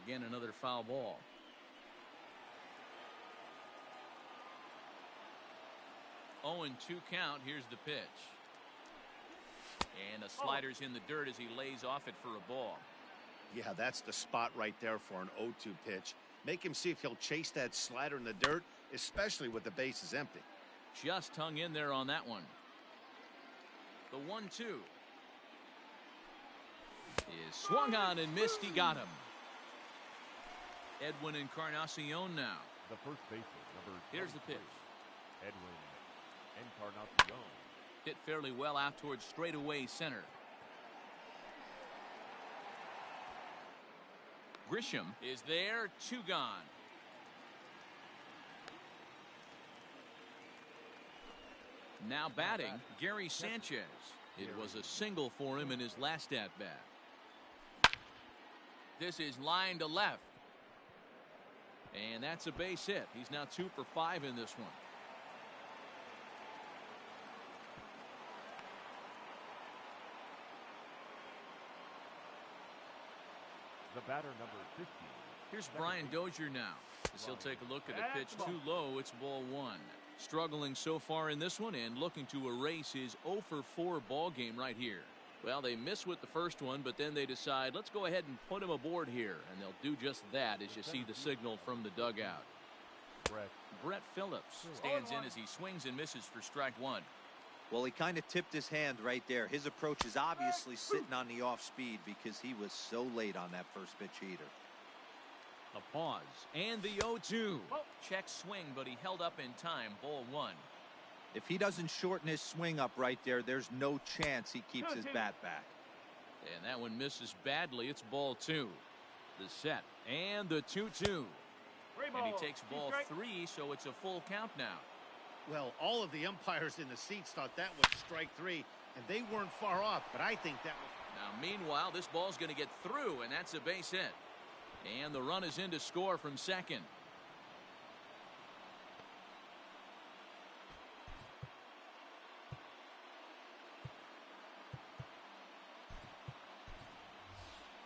Again, another foul ball. Oh, and 2 count. Here's the pitch. And the slider's in the dirt as he lays off it for a ball. Yeah, that's the spot right there for an 0-2 pitch. Make him see if he'll chase that slider in the dirt, especially with the bases empty. Just hung in there on that one. The 1-2 is swung on and missed. He got him. Edwin Encarnacion now. The first baseman, number 23, Here's the pitch. Edwin Encarnacion. Hit fairly well out towards straightaway center. Grisham is there. 2 gone. Now batting, Gary Sanchez. It was a single for him in his last at-bat. This is line to left. And that's a base hit. He's now 2 for 5 in this one. The batter, number 15. Here's Brian Dozier now, as he'll take a look at a pitch too low. It's ball 1. Struggling so far in this one and looking to erase his 0 for 4 ball game right here. Well, they miss with the first one, but then they decide, let's go ahead and put him aboard here. And they'll do just that as you see the signal from the dugout. Brett Phillips stands in as he swings and misses for strike 1. Well, he kind of tipped his hand right there. His approach is obviously sitting on the off speed because he was so late on that first pitch heater. A pause and the 0-2. Check swing, but he held up in time. Ball 1. If he doesn't shorten his swing up right there, there's no chance he keeps his bat back. And that one misses badly. It's ball 2. The set and the 2-2. And he takes ball 3, so it's a full count now. Well, all of the umpires in the seats thought that was strike 3, and they weren't far off, but I think that was... Now, meanwhile, this ball's going to get through, and that's a base hit. And the run is in to score from second.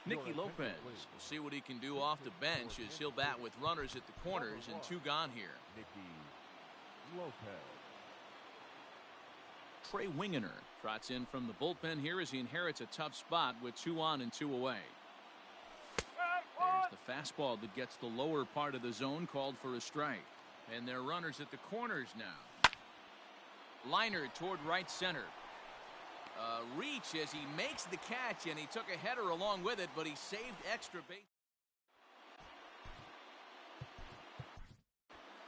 Nicky Lopez will see what he can do off the bench as he'll bat with runners at the corners and 2 gone here. Nicky Lopez. Trey Wingener trots in from the bullpen here as he inherits a tough spot with 2 on and 2 away. There's the fastball that gets the lower part of the zone, called for a strike. And they're runners at the corners now. Liner toward right center. Reach as he makes the catch, and he took a header along with it, but he saved extra base.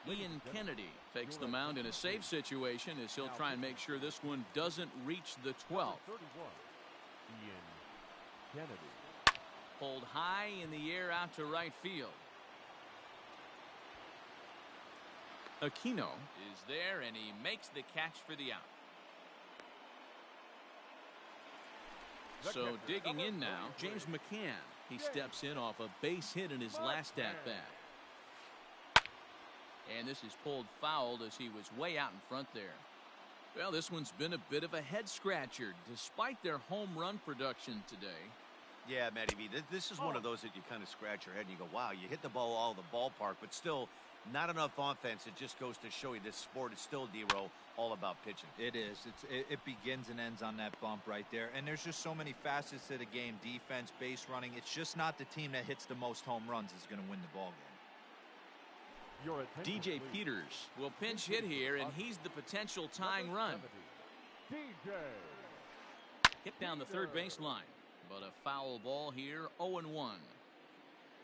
Ian Kennedy takes the mound in a safe situation as he'll try and make sure this one doesn't reach the 12th. 31, Ian Kennedy. Pulled high in the air out to right field. Aquino is there, and he makes the catch for the out. So digging in now, James McCann. He steps in off a base hit in his last at-bat. And this is pulled foul as he was way out in front there. Well, this one's been a bit of a head-scratcher despite their home run production today. Yeah, Matty B, this is one of those that you kind of scratch your head and you go, wow, you hit the ball all the ballpark, but still not enough offense. It just goes to show you this sport is still, D-Row, all about pitching. It is. It begins and ends on that bump right there. And there's just so many facets to the game. Defense, base running. It's just not the team that hits the most home runs is going to win the ball game. Your attention, DJ please. Peters will pinch hit here, and he's the potential tying Number run. 70, DJ. Hit down the third baseline, but a foul ball here, 0-1.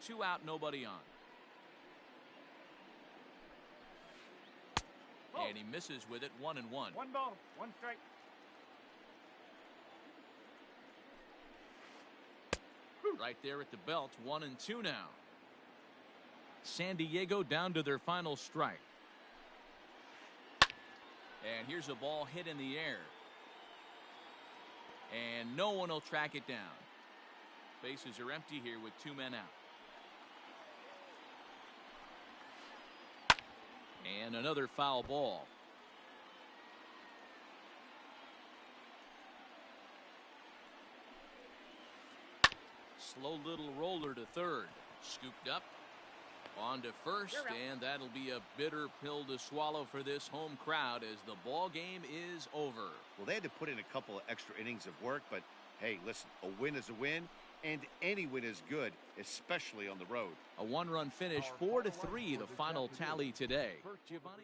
2 out, nobody on. And he misses with it, 1-1. 1 ball, 1 strike. Right there at the belt, 1-2 now. San Diego down to their final strike. And here's a ball hit in the air. And no one will track it down. Bases are empty here with 2 men out. And another foul ball. Slow little roller to third. Scooped up. On to first, and that'll be a bitter pill to swallow for this home crowd as the ball game is over. Well, they had to put in a couple of extra innings of work, but hey, listen, a win is a win, and any win is good, especially on the road. A 1-run finish, 4-3, the final tally today. Giovanni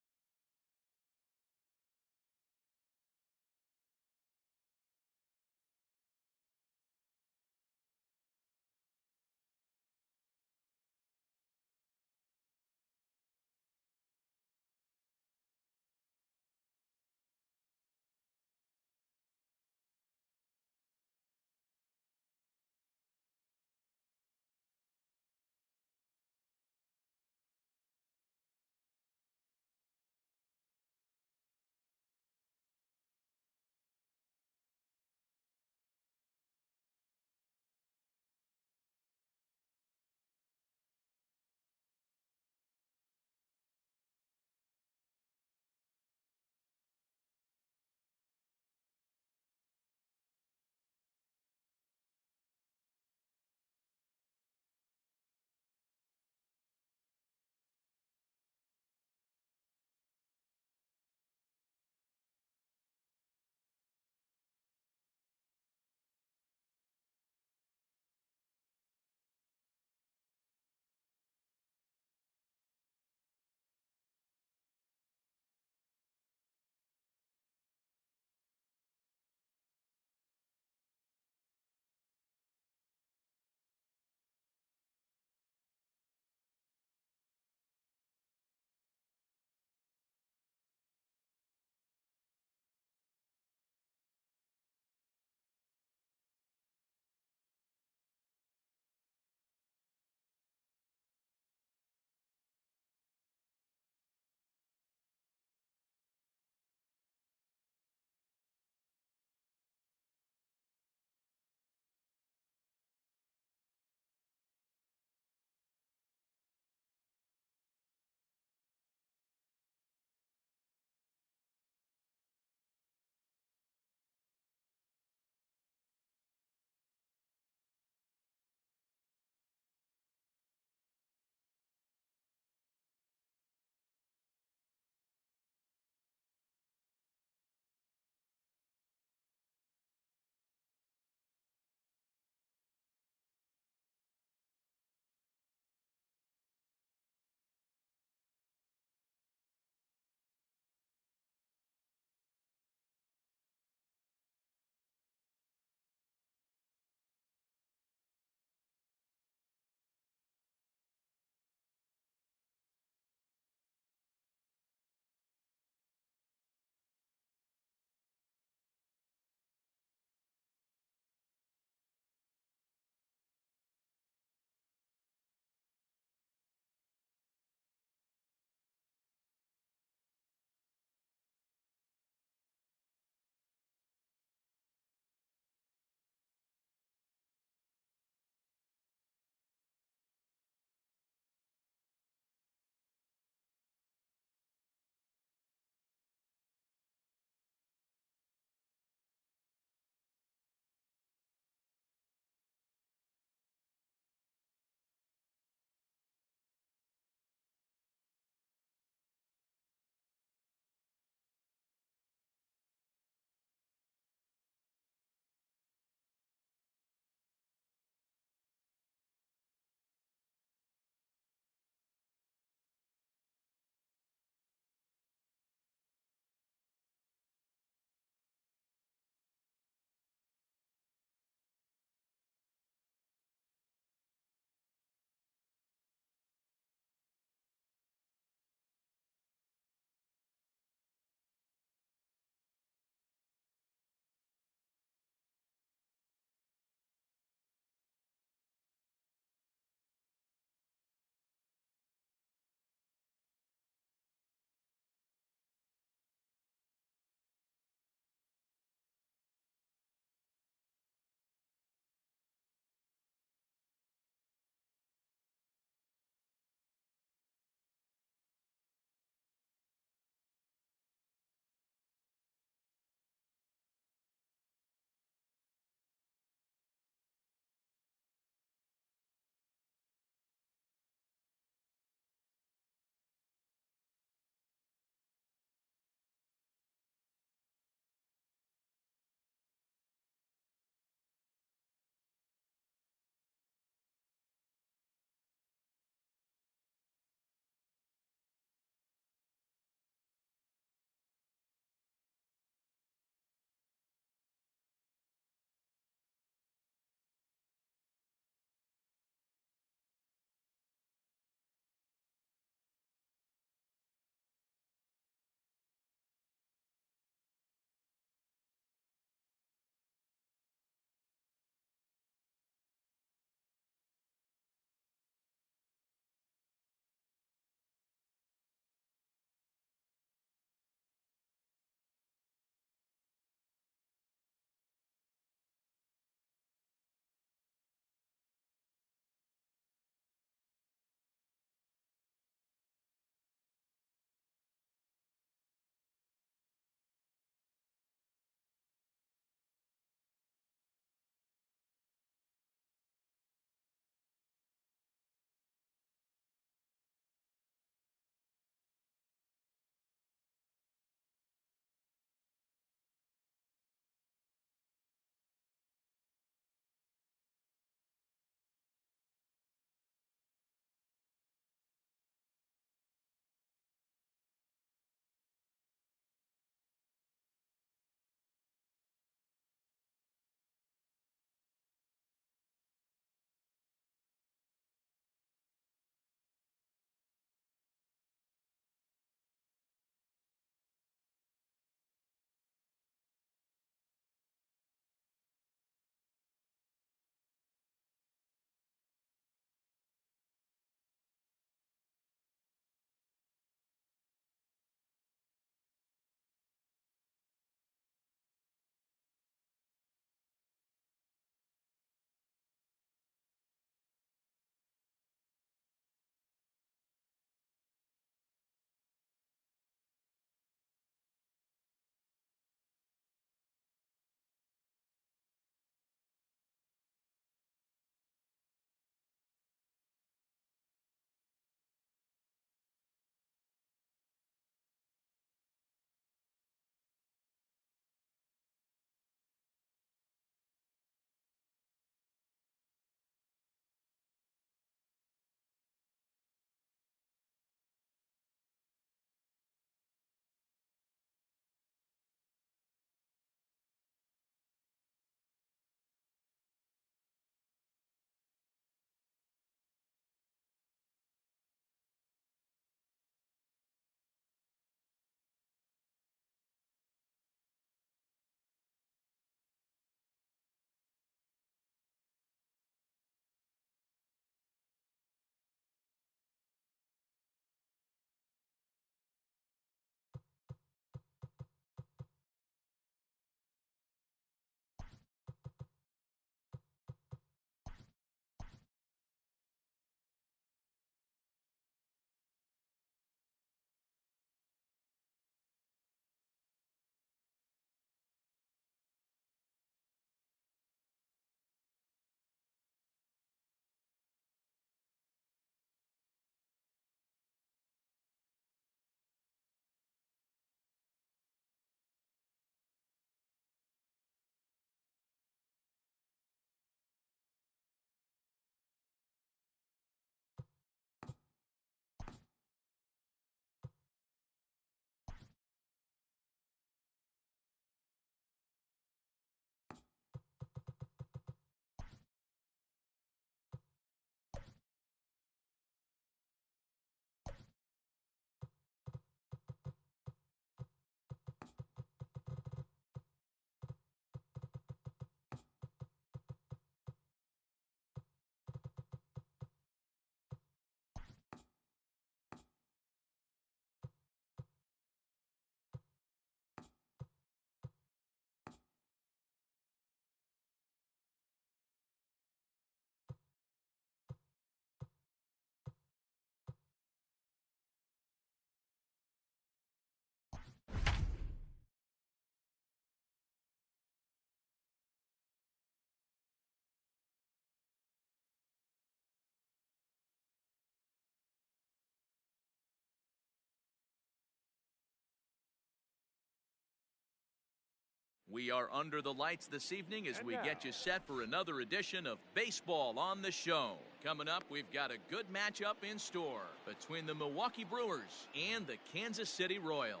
We are under the lights this evening as we get you set for another edition of Baseball on the Show. Coming up, we've got a good matchup in store between the Milwaukee Brewers and the Kansas City Royals.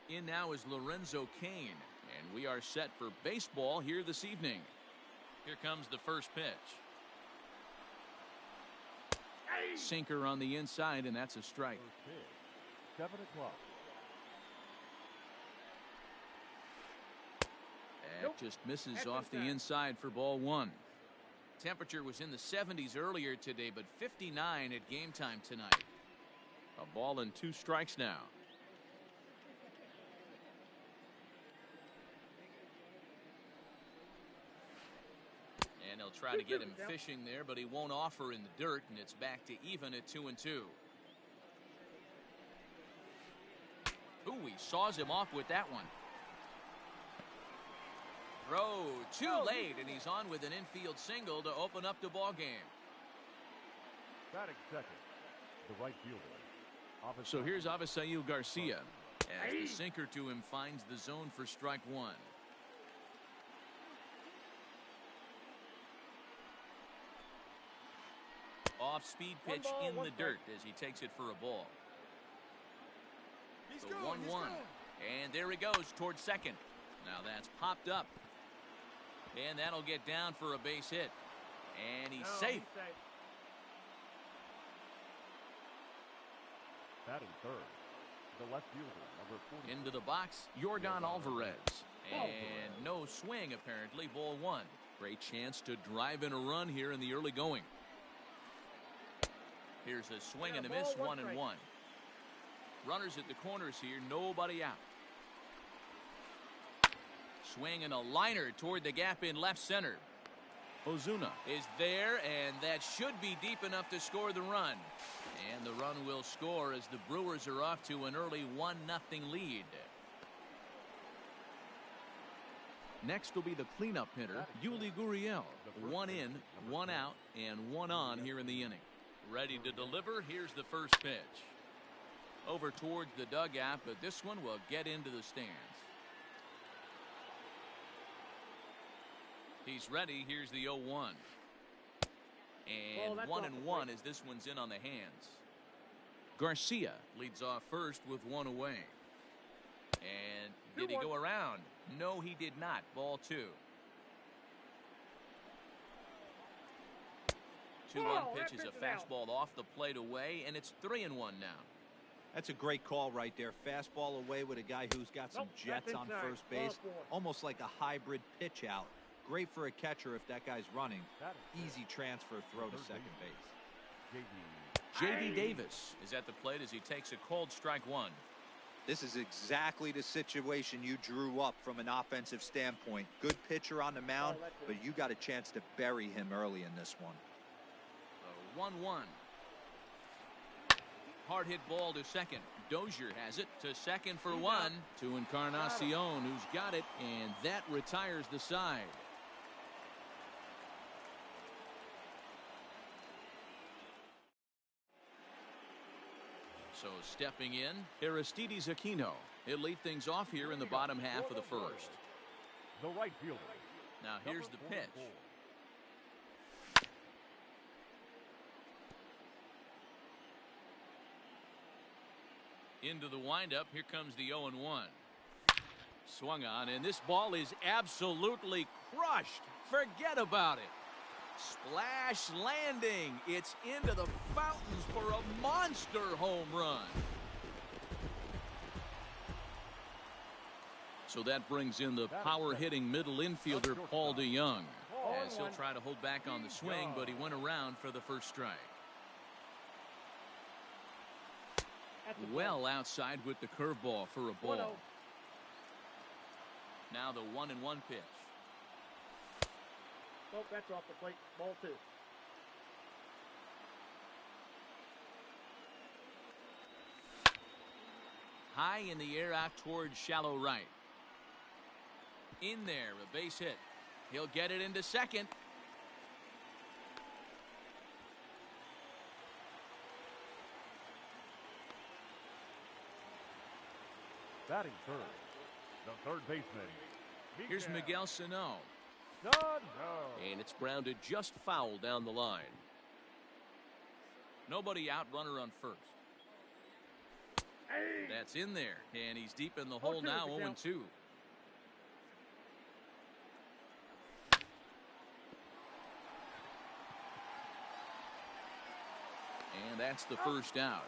In now is Lorenzo Cain, and we are set for baseball here this evening. Here comes the first pitch. Sinker on the inside, and that's a strike. 7 o'clock. That just misses off the inside for ball one. Temperature was in the 70s earlier today, but 59 at game time tonight. A ball and 2 strikes now. And he'll try to get him fishing there, but he won't offer in the dirt, and it's back to even at 2-2. Ooh, he saws him off with that one. Throw too late, and he's on with an infield single to open up the ball game. Batting second, the right fielder. So here's Avisail Garcia as the sinker to him finds the zone for strike one. Off-speed pitch in the dirt as he takes it for a ball. The 1-1, and there he goes towards second. Now that's popped up. And that'll get down for a base hit. And he's safe. Batting third, the left fielder, number 40. Into the box, Yordan Alvarez. And no swing, apparently. Ball one. Great chance to drive in a run here in the early going. Here's a swing and a miss, 1-1. Runners at the corners here, nobody out. Swing and a liner toward the gap in left center. Ozuna is there, and that should be deep enough to score the run. And the run will score as the Brewers are off to an early 1-0 lead. Next will be the cleanup hitter, Yuli Gurriel. 1 in, 1 out, and 1 on here in the inning. Ready to deliver. Here's the first pitch. Over towards the dugout, but this one will get into the stands. He's ready. Here's the 0-1. And 1-1 as this one's in on the hands. Garcia leads off first with 1 away. And did he go around? No, he did not. Ball 2. 2-1 pitch is a fastball off the plate away, and it's 3-1 now. That's a great call right there. Fastball away with a guy who's got some jets on first base. Almost like a hybrid pitch out. Great for a catcher if that guy's running. Easy transfer throw to second base. J.D. Davis is at the plate as he takes a cold strike one. This is exactly the situation you drew up from an offensive standpoint. Good pitcher on the mound, but you got a chance to bury him early in this one. 1-1. Hard hit ball to second. Dozier has it to second for 1. To Encarnacion, who's got it, and that retires the side. So stepping in, Aristides Aquino. He'll lead things off here in the bottom half of the first. The right fielder. Now here's the pitch. Into the windup. Here comes the 0-1. Swung on, and this ball is absolutely crushed. Forget about it. Splash landing. It's into the fountains for a monster home run. So that brings in the power-hitting middle infielder Paul DeJong, as he'll try to hold back on the swing, but he went around for the first strike. Well outside with the curveball for a ball. Now the 1-1 pitch. Oh, that's off the plate. Ball 2. High in the air out towards shallow right. In there, a base hit. He'll get it into second. Batting third, the third baseman, Here's Miguel Sano. And it's grounded just foul down the line. Nobody out, runner on first. That's in there, and he's deep in the hole now, 0-2. And that's the first out.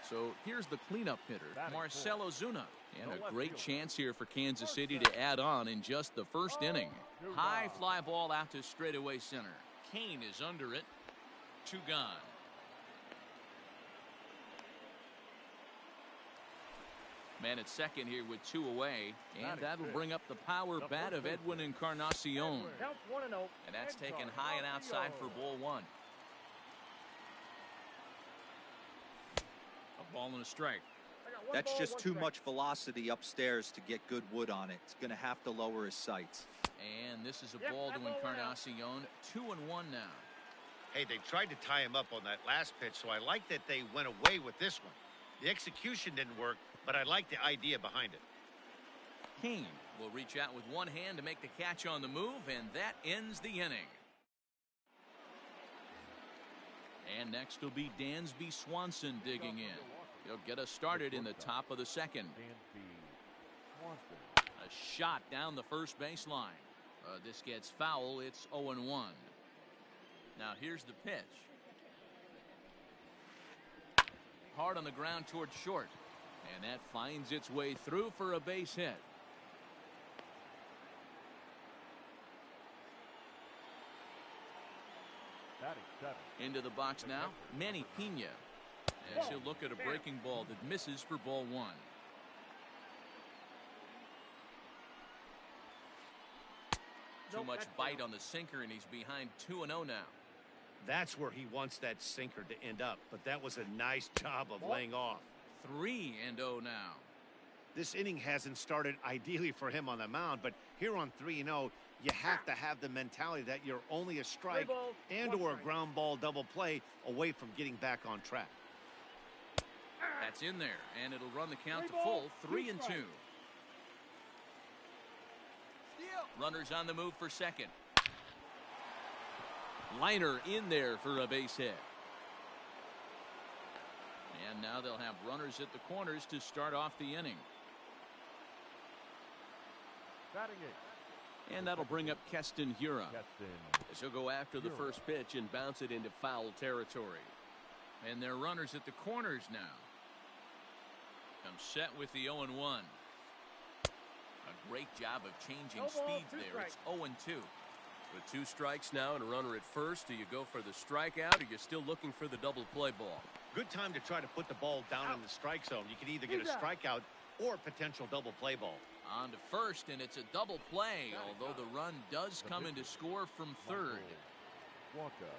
So here's the cleanup hitter, Marcell Ozuna. And a great chance here for Kansas City to add on in just the first inning. High fly ball out to straightaway center. Kane is under it. 2 gone. Man at second here with 2 away. And that'll bring up the power bat of Edwin Encarnacion. And that's taken high and outside for ball 1. A ball and a strike. That's just too much velocity upstairs to get good wood on it. It's going to have to lower his sights. And this is a ball to Encarnacion. 2-1 now. Hey, they tried to tie him up on that last pitch, so I like that they went away with this one. The execution didn't work, but I like the idea behind it. Kane will reach out with one hand to make the catch on the move, and that ends the inning. And next will be Dansby Swanson digging in. He'll get us started in the top of the second. A shot down the first baseline. This gets foul. It's 0-1. Now here's the pitch. Hard on the ground towards short. And that finds its way through for a base hit. Into the box now, Manny Pena. As he'll look at a breaking ball that misses for ball 1. Too much bite on the sinker, and he's behind 2-0 now. That's where he wants that sinker to end up, but that was a nice job of laying off. 3-0 now. This inning hasn't started ideally for him on the mound, but here on 3-0, you have to have the mentality that you're only a strike and or a ground ball double play away from getting back on track. That's in there, and it'll run the count to full. 3-2. Runners on the move for second. Liner in there for a base hit. And now they'll have runners at the corners to start off the inning. And that'll bring up Keston Hiura. As he'll go after the first pitch and bounce it into foul territory. And they're runners at the corners now. Comes set with the 0-1. A great job of changing speeds there. It's 0-2. With 2 strikes now and a runner at first, do you go for the strikeout or you're still looking for the double play ball? Good time to try to put the ball down in the strike zone. You can either get a strikeout or a potential double play ball. On to first, and it's a double play, although the run does come in to score from third.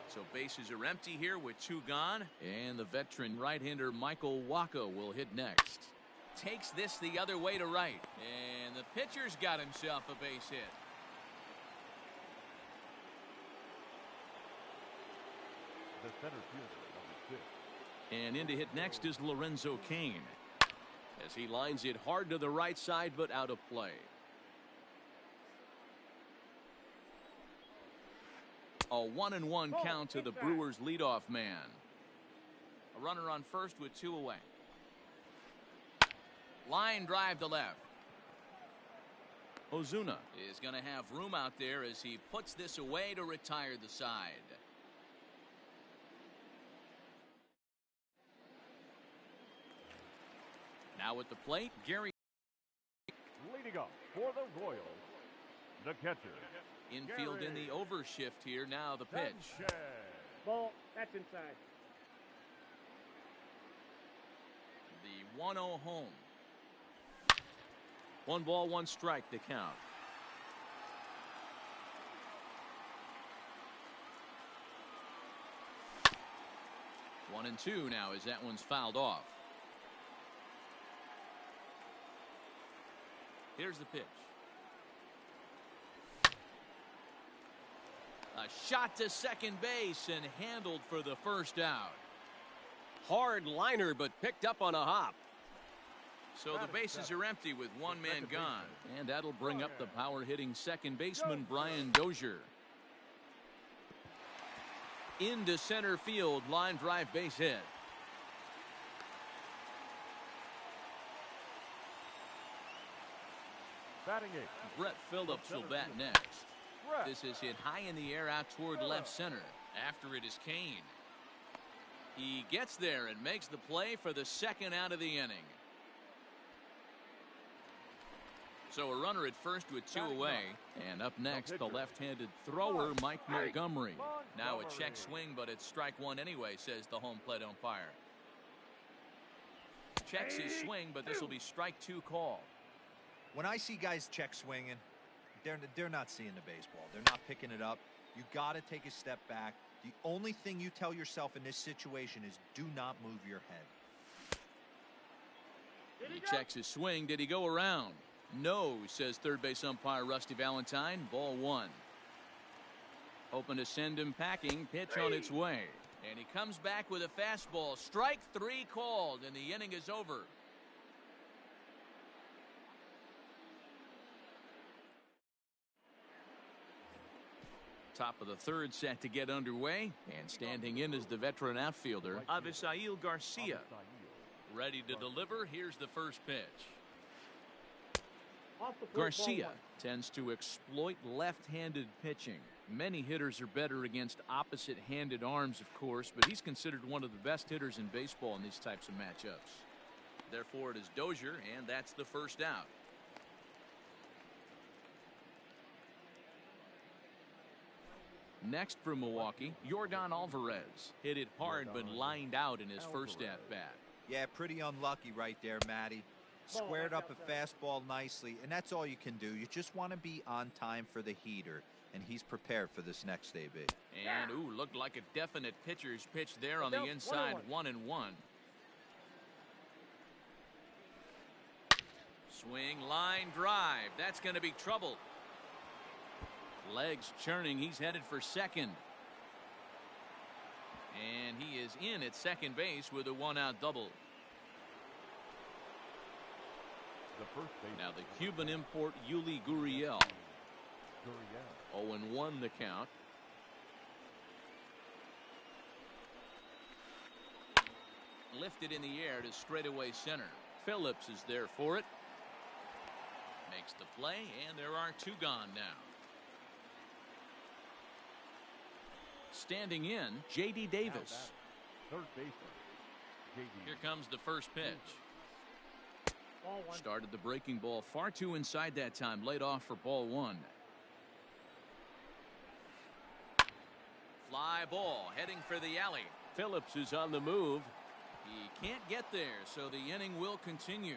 So bases are empty here with 2 gone, and the veteran right-hander Michael Wacha will hit next. Takes this the other way to right, and the pitcher's got himself a base hit. The center fielder, number 6. And in to hit next is Lorenzo Cain, as he lines it hard to the right side but out of play. A 1-1 count to the Brewers leadoff man. A runner on first with 2 away. Line drive to left. Ozuna is going to have room out there as he puts this away to retire the side. Now at the plate, Gary. Leading up for the Royals, the catcher. Infield in the overshift here. Now the pitch. Ball. That's inside. The 1-0 home. 1 ball, 1 strike to count. One and 2 now as that one's fouled off. Here's the pitch. A shot to second base and handled for the first out. Hard liner, but picked up on a hop. So the bases are empty with one man gone. And that'll bring up the power-hitting second baseman, Brian Dozier. Into center field, line drive base hit. Batting eighth. Brett Phillips will bat next. This is hit high in the air out toward left center. After it is Kane. He gets there and makes the play for the second out of the inning. So a runner at first with two away. And up next, the left-handed thrower, Mike Montgomery. Now a check swing, but it's strike one anyway, says the home plate umpire. Checks his swing, but this will be strike two called. When I see guys check swinging, they're not seeing the baseball. They're not picking it up. You got to take a step back. The only thing you tell yourself in this situation is do not move your head. He checks his swing. Did he go around? No, says third base umpire Rusty Valentine. Ball one. Hoping to send him packing. Pitch on its way. And he comes back with a fastball. Strike three called, and the inning is over. Top of the third set to get underway. And standing in is the veteran outfielder, Avisail Garcia. Ready to deliver. Here's the first pitch. Garcia tends to exploit left-handed pitching. Many hitters are better against opposite-handed arms, of course, but he's considered one of the best hitters in baseball in these types of matchups. Therefore, it is Dozier, and that's the first out. Next for Milwaukee, Yordan Alvarez. Hit it hard, but lined out in his first at-bat. Yeah, pretty unlucky right there, Matty. Squared up a fastball nicely, and that's all you can do. You just want to be on time for the heater, and he's prepared for this next AB. And, ooh, looked like a definite pitcher's pitch there on the inside, 1-1. Swing, line, drive. That's going to be trouble. Legs churning. He's headed for second. And he is in at second base with a one-out double. Now the Cuban import Yuli Gurriel. 0-1 the count. Lifted in the air to straightaway center. Phillips is there for it. Makes the play, and there are two gone now. Standing in, J.D. Davis. Third baseman, J.D. Here comes the first pitch. Started the breaking ball far too inside that time. Laid off for ball one. Fly ball heading for the alley. Phillips is on the move. He can't get there, so the inning will continue.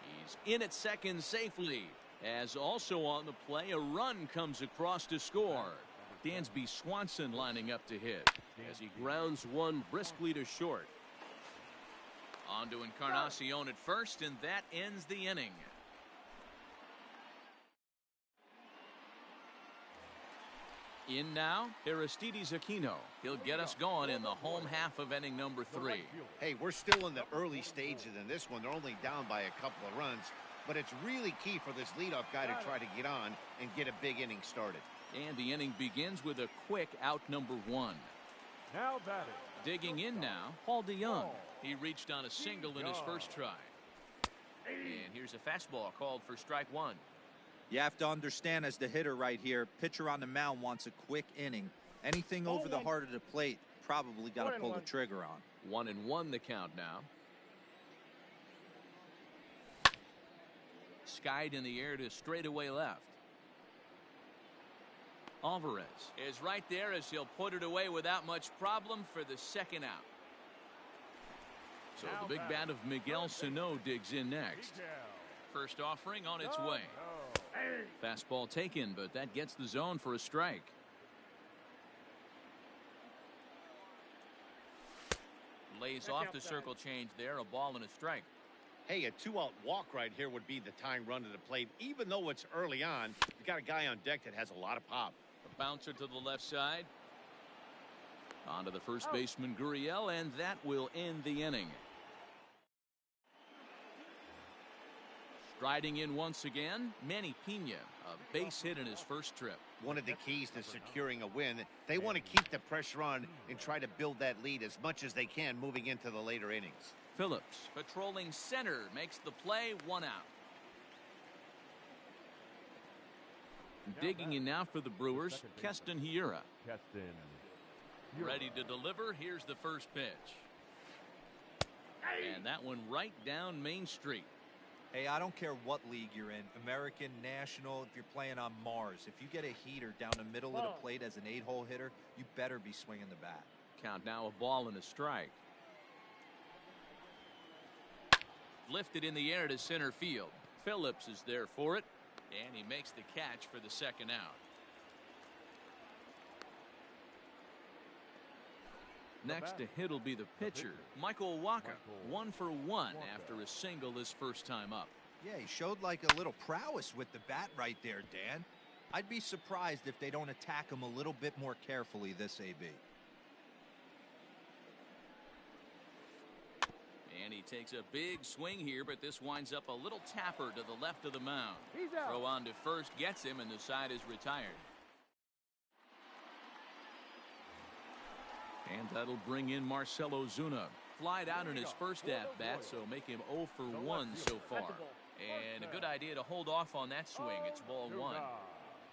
He's in at second safely. As also on the play, a run comes across to score. Dansby Swanson lining up to hit. As he grounds one briskly to short. On to Encarnacion at first, and that ends the inning. In now, Aristides Aquino. He'll get us going in the home half of inning number 3. Hey, we're still in the early stages in this one. They're only down by a couple of runs, but it's really key for this leadoff guy to try to get on and get a big inning started. And the inning begins with a quick out number 1. Now batting. Digging in now, Paul DeYoung. He reached on a single in his first try. And here's a fastball called for strike 1. You have to understand, as the hitter right here, pitcher on the mound wants a quick inning. Anything over the heart of the plate, probably got to pull the trigger on. 1-1 the count now. Skied in the air to straightaway left. Alvarez is right there as he'll put it away without much problem for the second out. So the big bat of Miguel Sano digs in next. First offering on its way. Fastball taken, but that gets the zone for a strike. Lays off the circle change there, a ball and a strike. Hey, a 2-out walk right here would be the tying run to the plate. Even though it's early on, you got a guy on deck that has a lot of pop. A bouncer to the left side. On to the first baseman, Gurriel, and that will end the inning. Striding in once again, Manny Pena, a base hit in his first trip. One of the keys to securing a win, they want to keep the pressure on and try to build that lead as much as they can moving into the later innings. Phillips, patrolling center, makes the play, 1 out. Digging in now for the Brewers, Keston Hiura. Ready to deliver. Here's the first pitch. And that one right down Main Street. Hey, I don't care what league you're in, American, National, if you're playing on Mars. If you get a heater down the middle of the plate as an 8-hole hitter, you better be swinging the bat. Count now, a ball and a strike. Lifted in the air to center field. Phillips is there for it, and he makes the catch for the second out. Next to hit will be the pitcher, Michael Wacha, 1 for 1 after a single his first time up. Yeah, he showed like a little prowess with the bat right there, Dan. I'd be surprised if they don't attack him a little bit more carefully this AB. And he takes a big swing here, but this winds up a little tapper to the left of the mound. Throw on to first, gets him, and the side is retired. And that'll bring in Marcell Ozuna. Flied out in his first at-bat, so make him 0 for 1 so far. And a good idea to hold off on that swing. It's ball 1.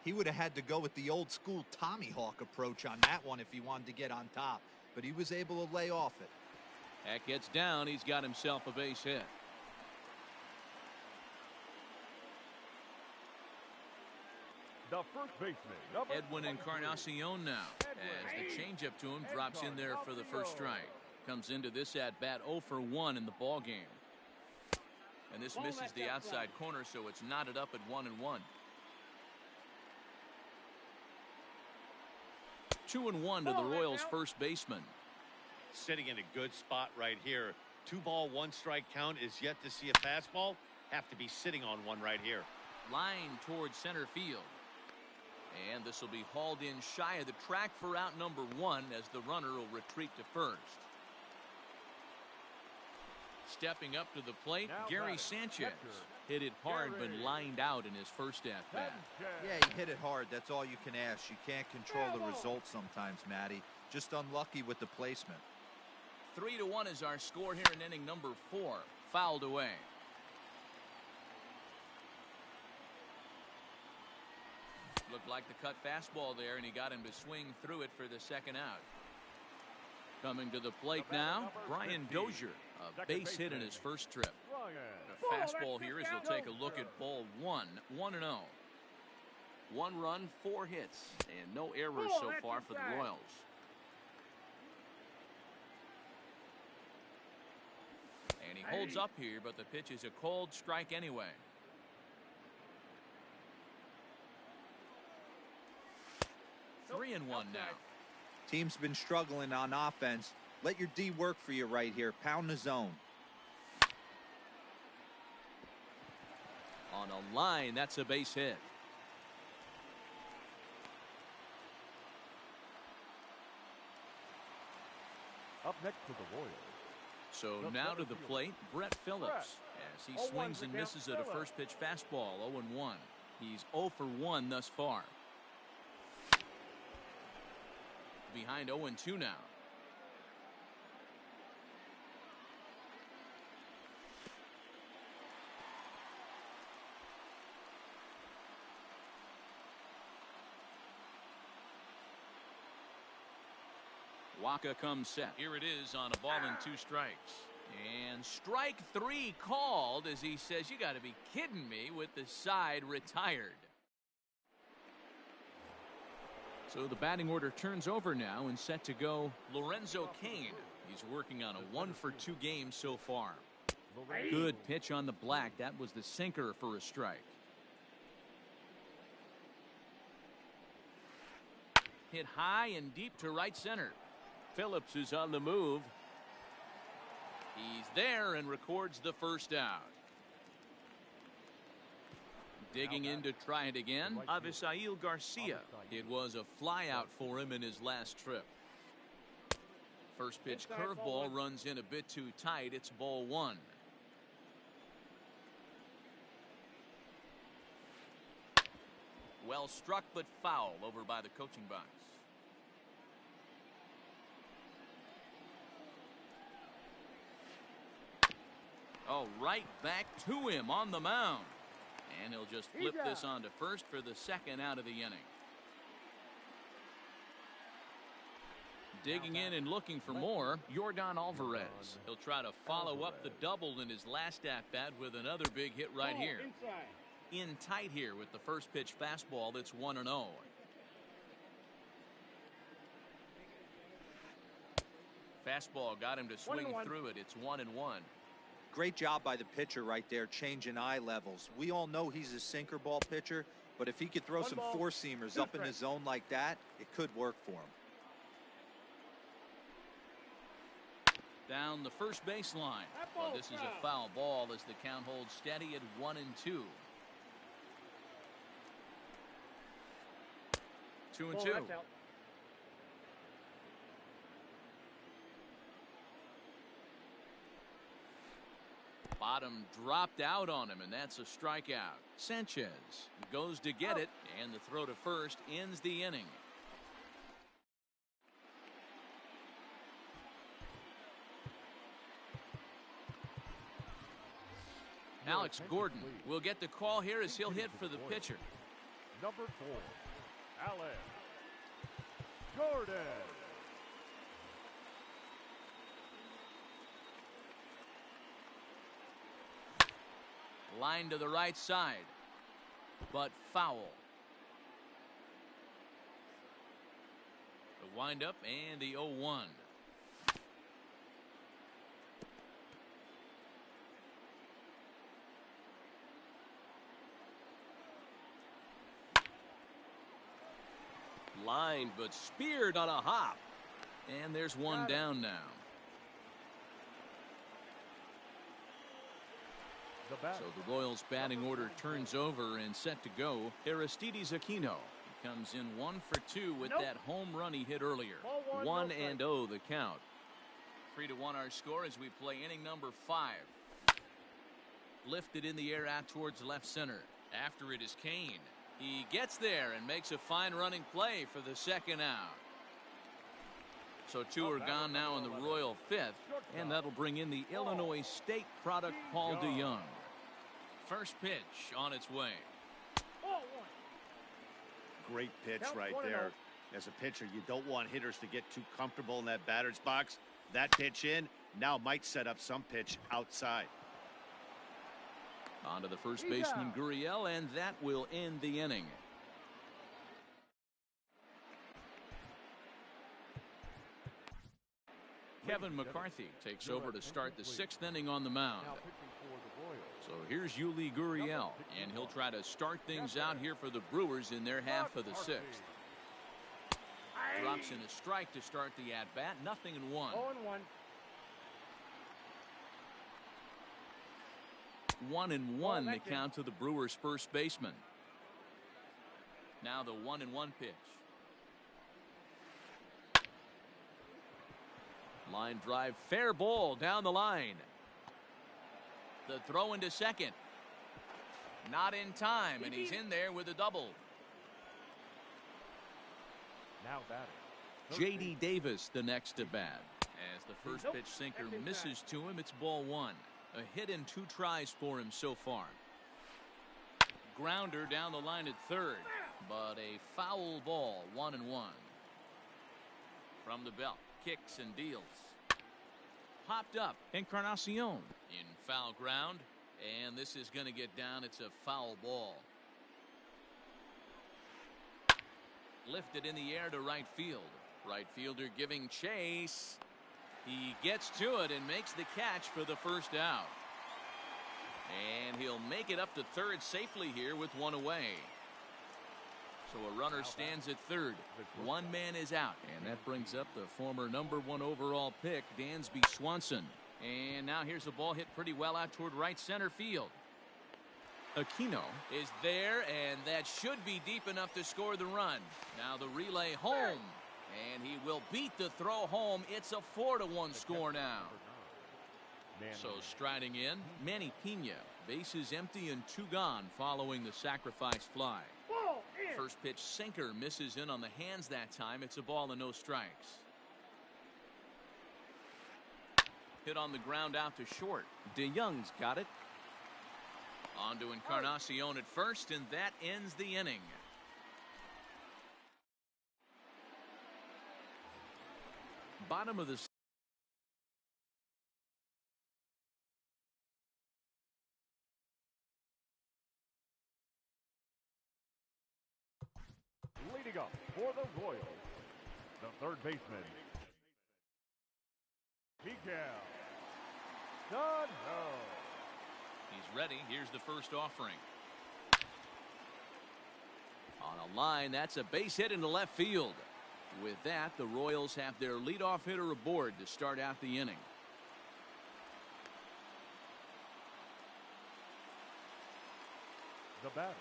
He would have had to go with the old school Tommy Hawk approach on that one if he wanted to get on top. But he was able to lay off it. That gets down. He's got himself a base hit. The first baseman, Edwin Encarnacion now, as the changeup to him drops in there for the first strike. Comes into this at-bat 0 for 1 in the ball game. And this misses the outside corner, so it's knotted up at 1-1. 2-1 to the Royals' first baseman. Sitting in a good spot right here. 2-ball, 1-strike count is yet to see a fastball. Have to be sitting on one right here. Line towards center field. And this will be hauled in shy of the track for out number 1 as the runner will retreat to first. Stepping up to the plate, Now Gary batting, Sanchez. catcher, Hit it hard, Gary. but lined out in his first at-bat. Yeah, he hit it hard. That's all you can ask. You can't control the results sometimes, Matty. Just unlucky with the placement. 3-1 is our score here in inning number 4. Fouled away. Looked like the cut fastball there, and he got him to swing through it for the second out. Coming to the plate now, Brian Dozier, a base hit in his first trip. A fastball here as he'll take a look at ball 1, 1-0. 1 run, 4 hits, and no errors so far for the Royals. And he holds up here, but the pitch is a cold strike anyway. Three and 1 now. Team's been struggling on offense. Let your D work for you right here. Pound the zone. On a line, that's a base hit. Up next to the Royals. So now to the plate, Brett Phillips, as he swings and misses at a first pitch fastball, 0-1. He's 0 for 1 thus far. Behind 0-2 now. Wacha comes set. Here it is on a ball and 2 strikes. And strike 3 called as he says, "You got to be kidding me," with the side retired. So the batting order turns over now and set to go Lorenzo Cain. He's working on a 1 for 2 game so far. Good pitch on the black. That was the sinker for a strike. Hit high and deep to right center. Phillips is on the move. He's there and records the first out. Digging in to try it again, Avisail Garcia. It was a fly out for him in his last trip. First pitch Inside, ball curveball one. runs in a bit too tight. It's ball one. Well struck, but foul over by the coaching box. Oh, right back to him on the mound. And he'll just flip this on to first for the second out of the inning. Digging in and looking for more, Yordan Alvarez. He'll try to follow up the double in his last at-bat with another big hit right here. Inside. In tight here with the first pitch fastball that's 1-0. Fastball got him to swing 1-1. through it. It's 1-1. Great job by the pitcher right there, changing eye levels. We all know he's a sinker ball pitcher, but if he could throw some ball, four-seamers two up in the zone like that, it could work for him. Down the first baseline. Well, this is a foul ball as the count holds steady at 1-2. 2-2. Ball, that's out. Bottom dropped out on him, and that's a strikeout. Sanchez goes to get it, and the throw to first ends the inning. Alex Gordon will get the call here as he'll hit for the pitcher. Number 4, Alex Gordon. Line to the right side, but foul. The windup and the 0-1. Lined, but speared on a hop. And there's one down now. So the Royals batting order turns over and set to go. Aristides Aquino comes in 1 for 2 with that home run he hit earlier. 1-0 the count. 3-1 our score as we play inning number 5. Lifted in the air out towards left center. After it is Kane. He gets there and makes a fine running play for the second out. So 2 are gone now in the Royal 5th, and that'll bring in the Illinois State product Paul DeYoung. First pitch on its way. Great pitch Count right 1-0. there. As a pitcher, you don't want hitters to get too comfortable in that batter's box. That pitch in now might set up some pitch outside. On to the first baseman Gurriel, and that will end the inning. Kevin McCarthy takes over to start the 6th inning on the mound. So here's Yuli Gurriel, and he'll try to start things out here for the Brewers in their half of the 6th. Drops in a strike to start the at-bat. 0-1. 1-1 the count to the Brewers' first baseman. Now the 1-1 pitch. Line drive, fair ball down the line. The throw into second. Not in time, and he's in there with a double. Now batting. J.D. Davis the next to bat. As the first pitch sinker misses to him, it's ball 1. A hit in 2 tries for him so far. Grounder down the line at third, but a foul ball. 1-1. From the belt, kicks and deals. Popped up, Encarnacion in foul ground, and this is going to get down. It's a foul ball. Lifted in the air to right field. Right fielder giving chase. He gets to it and makes the catch for the first out. And he'll make it up to third safely here with 1 away. So a runner stands at third. 1 man is out. And that brings up the former #1 overall pick, Dansby Swanson. And now here's a ball hit pretty well out toward right center field. Aquino is there, and that should be deep enough to score the run. Now the relay home. And he will beat the throw home. It's a 4-1 score now. So striding in, Manny Pena. Bases empty and 2 gone following the sacrifice fly. First pitch sinker misses in on the hands that time. It's a ball and no strikes. Hit on the ground out to short. DeYoung's got it. On to Encarnacion at first, and that ends the inning. Bottom of the leading up for the Royals, the third baseman, Miguel Sano. He's ready. Here's the first offering. On a line, that's a base hit into left field. With that, the Royals have their leadoff hitter aboard to start out the inning. The batter,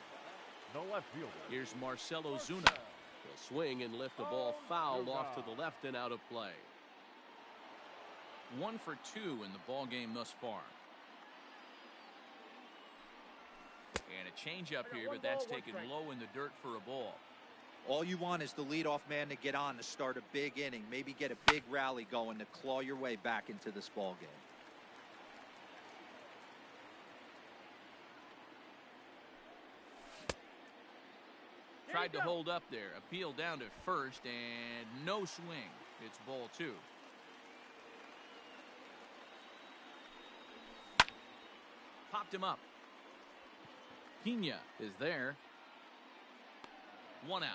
the left fielder. Here's Marcelo Zuna. He'll swing and lift the ball foul off to the left and out of play. 1 for 2 in the ball game thus far. And a changeup here, but that's taken low in the dirt for a ball. All you want is the leadoff man to get on to start a big inning, maybe get a big rally going to claw your way back into this ball game. Tried to hold up there. Appeal down to first, and no swing. It's ball 2. Popped him up. Pena is there. 1 out.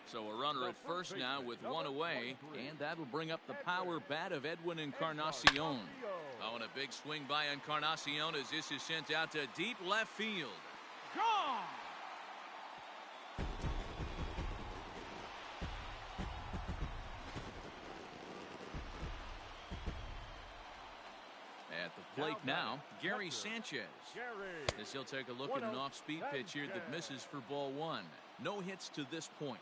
So a runner at first now with 1 away, and that'll bring up the power bat of Edwin Encarnacion. Oh, and a big swing by Encarnacion as this is sent out to deep left field. Gone! At the plate now, Gary Sanchez. As he'll take a look at an off-speed pitch here that misses for ball 1. No hits to this point.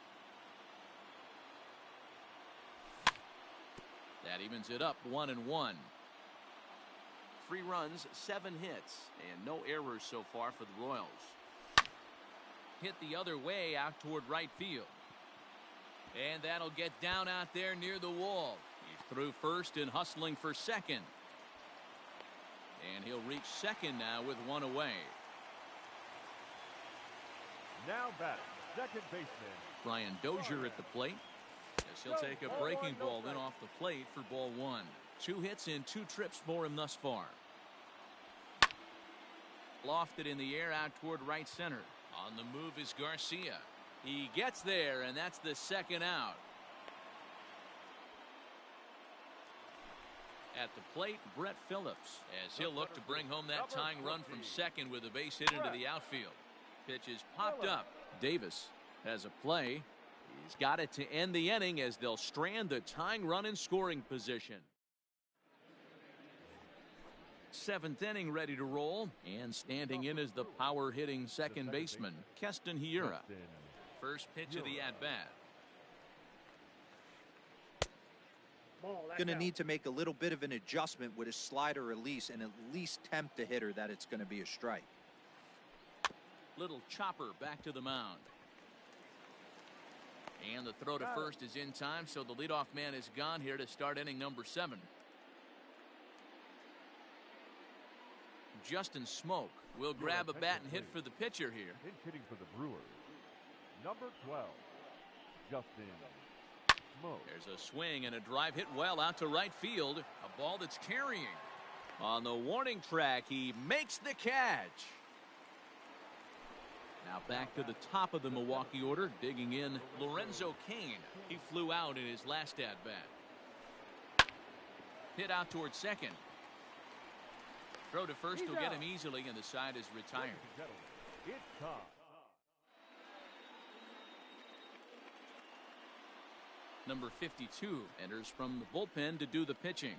That evens it up 1-1. 3 runs, 7 hits, and no errors so far for the Royals. Hit the other way out toward right field. And that'll get down out there near the wall. He's through first and hustling for second. And he'll reach second now with 1 away. Now batting, second baseman, Brian Dozier at the plate. As he'll take a breaking ball in off the plate for ball 1. 2 hits and 2 trips for him thus far. Lofted in the air out toward right center. On the move is Garcia. He gets there, and that's the second out. At the plate, Brett Phillips, as he'll look to bring home that tying run from second with a base hit into the outfield. Pitch is popped up. Davis has a play. He's got it to end the inning as they'll strand the tying run in scoring position. 7th inning ready to roll, and standing in is the power hitting second baseman, Keston Hiura. First pitch of the at-bat. Going to need to make a little bit of an adjustment with his slider release and at least tempt the hitter that it's going to be a strike. Little chopper back to the mound. And the throw to first is in time, so the leadoff man is gone here to start inning number 7. Justin Smoke will grab a bat and hit for the pitcher here. Pinch hitting for the Brewers, number 12, Justin Smoke. There's a swing and a drive hit well out to right field. A ball that's carrying. On the warning track, he makes the catch. Now back to the top of the Milwaukee order, digging in Lorenzo Cain. He flew out in his last at-bat. Hit out toward second. Throw to first will get him easily, and the side is retired. It's time. Number 52 enters from the bullpen to do the pitching.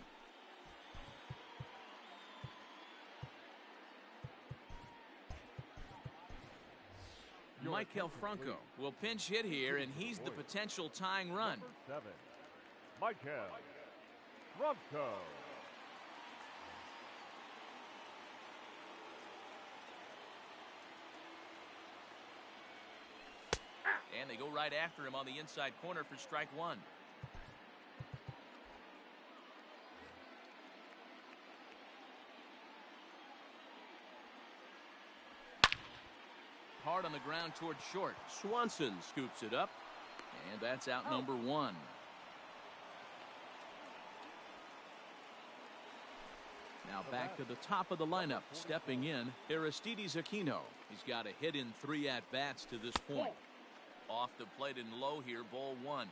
Michael Franco will pinch hit here, and he's the potential tying run. Number 7, Michael Franco. And they go right after him on the inside corner for strike one. Hard on the ground towards short. Swanson scoops it up, and that's out number one. Now back to the top of the lineup. Stepping in, Aristides Aquino. He's got a hit in 3 at-bats to this point. Off the plate and low here, ball one.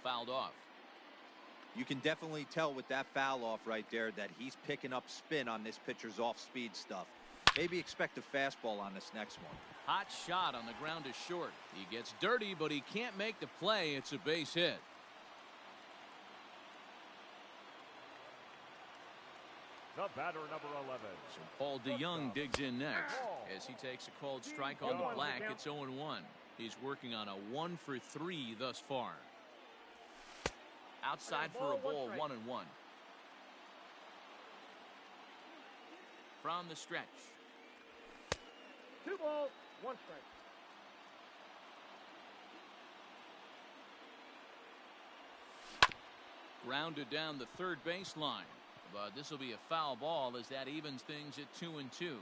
Fouled off. You can definitely tell with that foul off right there that he's picking up spin on this pitcher's off-speed stuff. Maybe expect a fastball on this next one. Hot shot on the ground is short. He gets dirty, but he can't make the play. It's a base hit. The batter, number 11. So Paul DeYoung digs in next as he takes a called strike on the black. It's 0-1. He's working on a 1 for 3 thus far. Outside for a ball, 1-1. From the stretch. 2 balls, 1 strike. Grounded down the third baseline. But this will be a foul ball as that evens things at 2-2.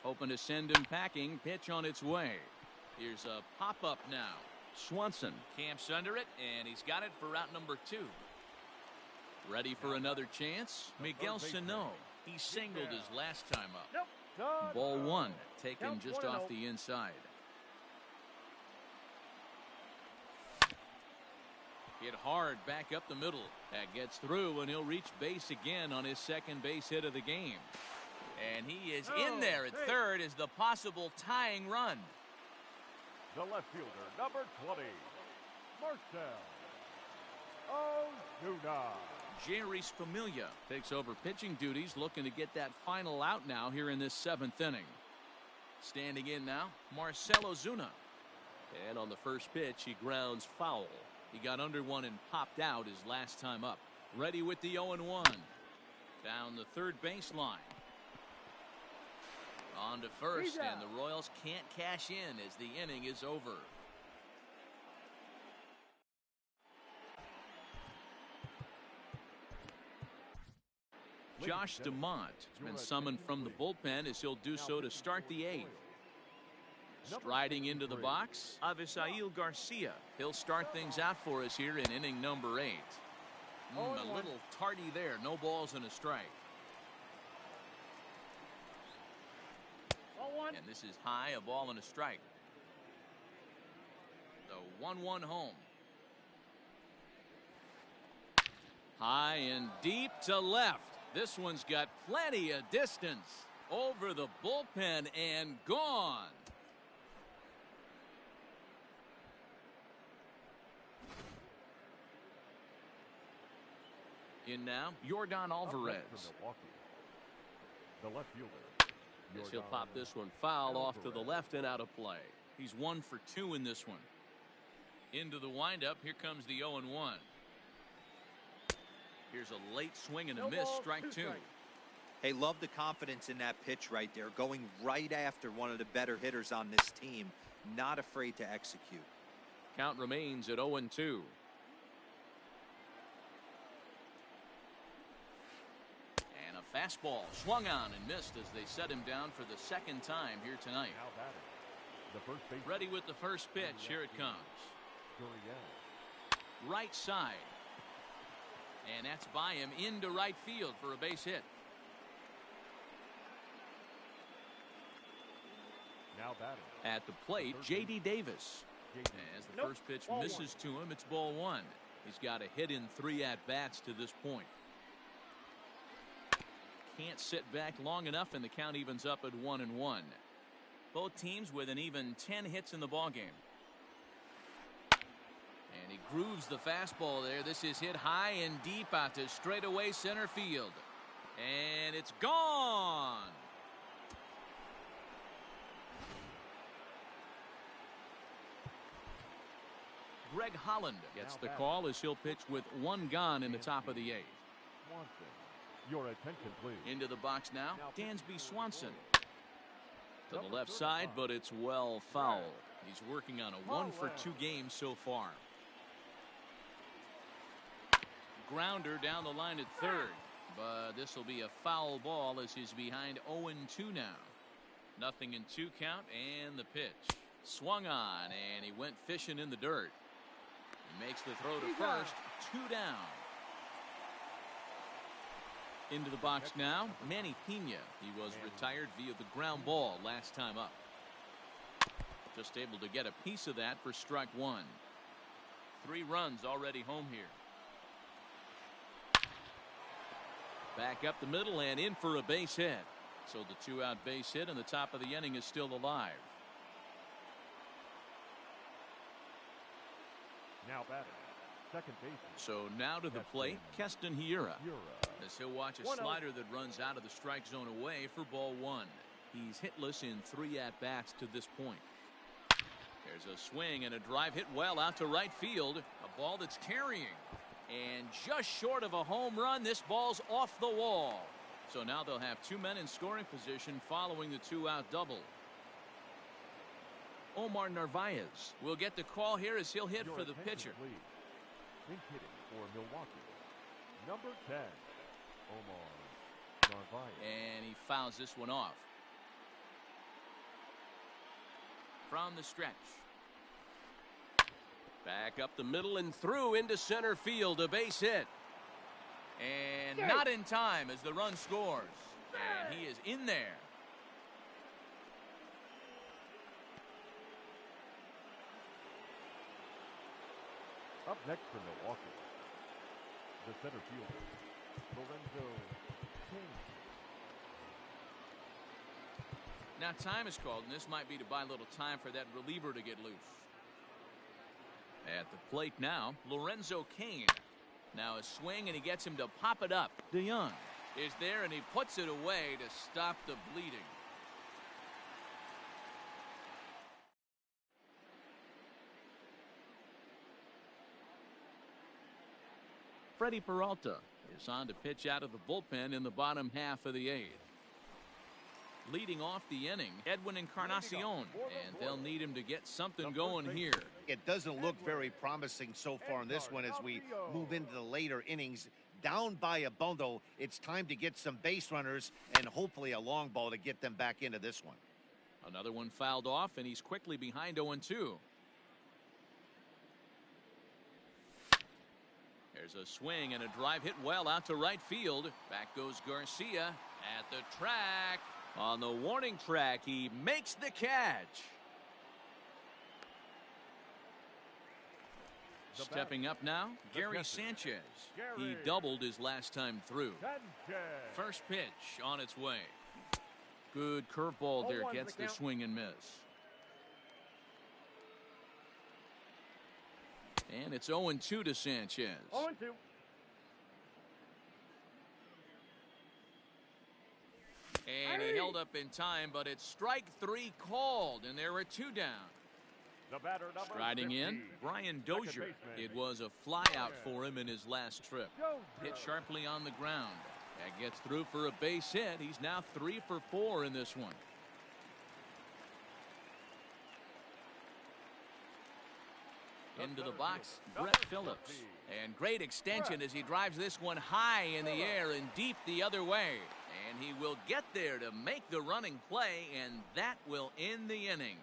Hoping to send him packing. Pitch on its way. Here's a pop-up now. Swanson camps under it, and he's got it for out number 2. Ready for another chance? Miguel Sano. He singled his last time up. Ball 1, taken just off the inside. Hit hard back up the middle. That gets through, and he'll reach base again on his second base hit of the game. And he is in there at third as the possible tying run. The left fielder, number 20, Marcell Ozuna. Jerry Familia takes over pitching duties, looking to get that final out now here in this 7th inning. Standing in now, Marcell Ozuna. And on the first pitch, he grounds foul. He got under one and popped out his last time up. Ready with the 0-1. Down the third baseline. On to first, and the Royals can't cash in as the inning is over. Josh DeMont has been summoned from the bullpen as he'll do so to start the 8th. Striding into the box, Avisail Garcia. He'll start things out for us here in inning number 8. A little tardy there. No balls and a strike. And this is high, a ball and a strike. The 1-1 home. High and deep to left. This one's got plenty of distance. Over the bullpen and gone. In now, Yordan Alvarez. The left fielder. Yes, he'll pop this one foul off to the left and out of play. He's 1 for 2 in this one. Into the windup. Here comes the 0-1. Here's a late swing and a miss. Strike 2. Hey, love the confidence in that pitch right there. Going right after one of the better hitters on this team. Not afraid to execute. Count remains at 0-2. Fastball swung on and missed as they set him down for the 2nd time here tonight. Ready with the first pitch. Here it comes. Right side. And that's by him into right field for a base hit. At the plate, J.D. Davis. As the first pitch misses to him, it's ball 1. He's got a hit in 3 at-bats to this point. Can't sit back long enough, and the count evens up at 1-1. Both teams with an even 10 hits in the ballgame. And he grooves the fastball there. This is hit high and deep out to straightaway center field. And it's gone. Greg Holland gets the call as he'll pitch with one gone in the top of the 8th. Swanson, your attention, please. Into the box now, Dansby Swanson. To the left side, but it's well foul. He's working on a 1-for-2 game so far. Grounder down the line at third, but this will be a foul ball as he's behind 0-2 now. 0-2 count, and the pitch. Swung on, and he went fishing in the dirt. He makes the throw to first, 2 down. Into the box now, Manny Pena. He was retired via the ground ball last time up. Just able to get a piece of that for strike 1. 3 runs already home here. Back up the middle and in for a base hit. So the 2-out base hit in the top of the inning is still alive. Now batting, second baseman. So now to the plate, Keston Hiura. As he'll watch a slider that runs out of the strike zone away for ball 1. He's hitless in 3 at-bats to this point. There's a swing and a drive hit well out to right field. A ball that's carrying. And just short of a home run, this ball's off the wall. So now they'll have 2 men in scoring position following the 2-out double. Omar Narvaez will get the call here as he'll hit for the pitcher. Think hitting for Milwaukee, number 10, Omar Narvaez. And he fouls this one off. From the stretch. Back up the middle and through into center field, a base hit. And not in time as the run scores. And he is in there. Up next for Milwaukee, the center fielder, Lorenzo King. Now time is called, and this might be to buy a little time for that reliever to get loose. At the plate now, Lorenzo Cain. Now a swing, and he gets him to pop it up. DeYoung is there, and he puts it away to stop the bleeding. Freddie Peralta is on to pitch out of the bullpen in the bottom half of the 8th. Leading off the inning, Edwin Encarnacion, and they'll need him to get something going here. It doesn't look very promising so far in this one as we move into the later innings. Down by a bundle, it's time to get some base runners and hopefully a long ball to get them back into this one. Another one fouled off, and he's quickly behind 0-2. There's a swing and a drive hit well out to right field. Back goes Garcia at the track. On the warning track, he makes the catch. Stepping up now, Gary Sanchez. He doubled his last time through. First pitch on its way. Good curveball there, gets the swing and miss. And it's 0-2 to Sanchez. 0-2. And he held up in time, but it's strike 3 called, and there are 2 down. Striding in, Brian Dozier. It was a flyout for him in his last trip. Hit sharply on the ground. That gets through for a base hit. He's now 3 for 4 in this one. Into the box, Brett Phillips. And great extension as he drives this one high in the air and deep the other way. And he will get there to make the running play, and that will end the inning.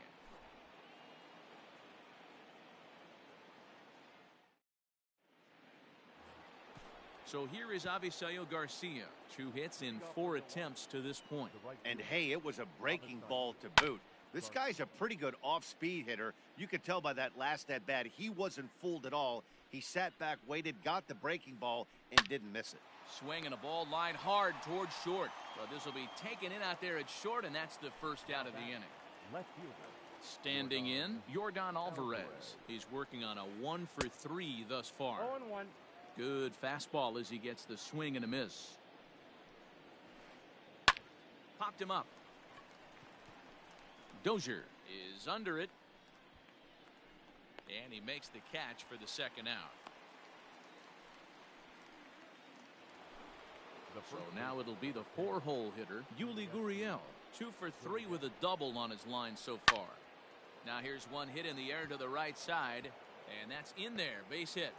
So here is Avisail Garcia. 2 hits in 4 attempts to this point. And hey, it was a breaking ball to boot. This guy's a pretty good off-speed hitter. You could tell by that last at-bat he wasn't fooled at all. He sat back, waited, got the breaking ball, and didn't miss it. Swing and a ball lined hard towards short. But this will be taken in out there at short, and that's the first out of the inning. Left fielder. Standing in, Yordan Alvarez. He's working on a 1 for 3 thus far. 0-1. Good fastball as he gets the swing and a miss. Popped him up. Dozier is under it. And he makes the catch for the second out. So now it'll be the 4-hole hitter, Yuli Gurriel. 2 for 3 with a double on his line so far. Now here's one hit in the air to the right side. And that's in there. Base hit.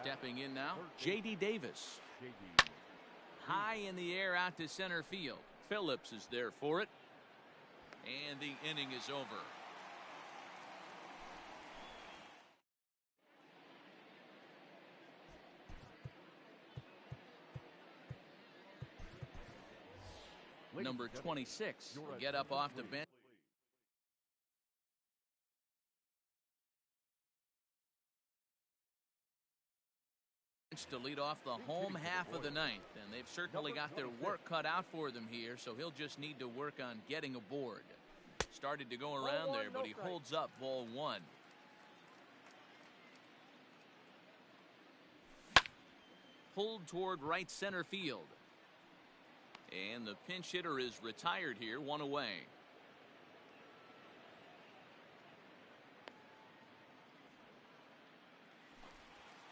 Stepping in now, J.D. Davis. High in the air out to center field. Phillips is there for it. And the inning is over. Number 26 will get up off the bench to lead off the home half of the ninth, and they've certainly got their work cut out for them here, so he'll just need to work on getting aboard. Started to go around there, but he holds up ball 1. Pulled toward right center field. And the pinch hitter is retired here, 1 away.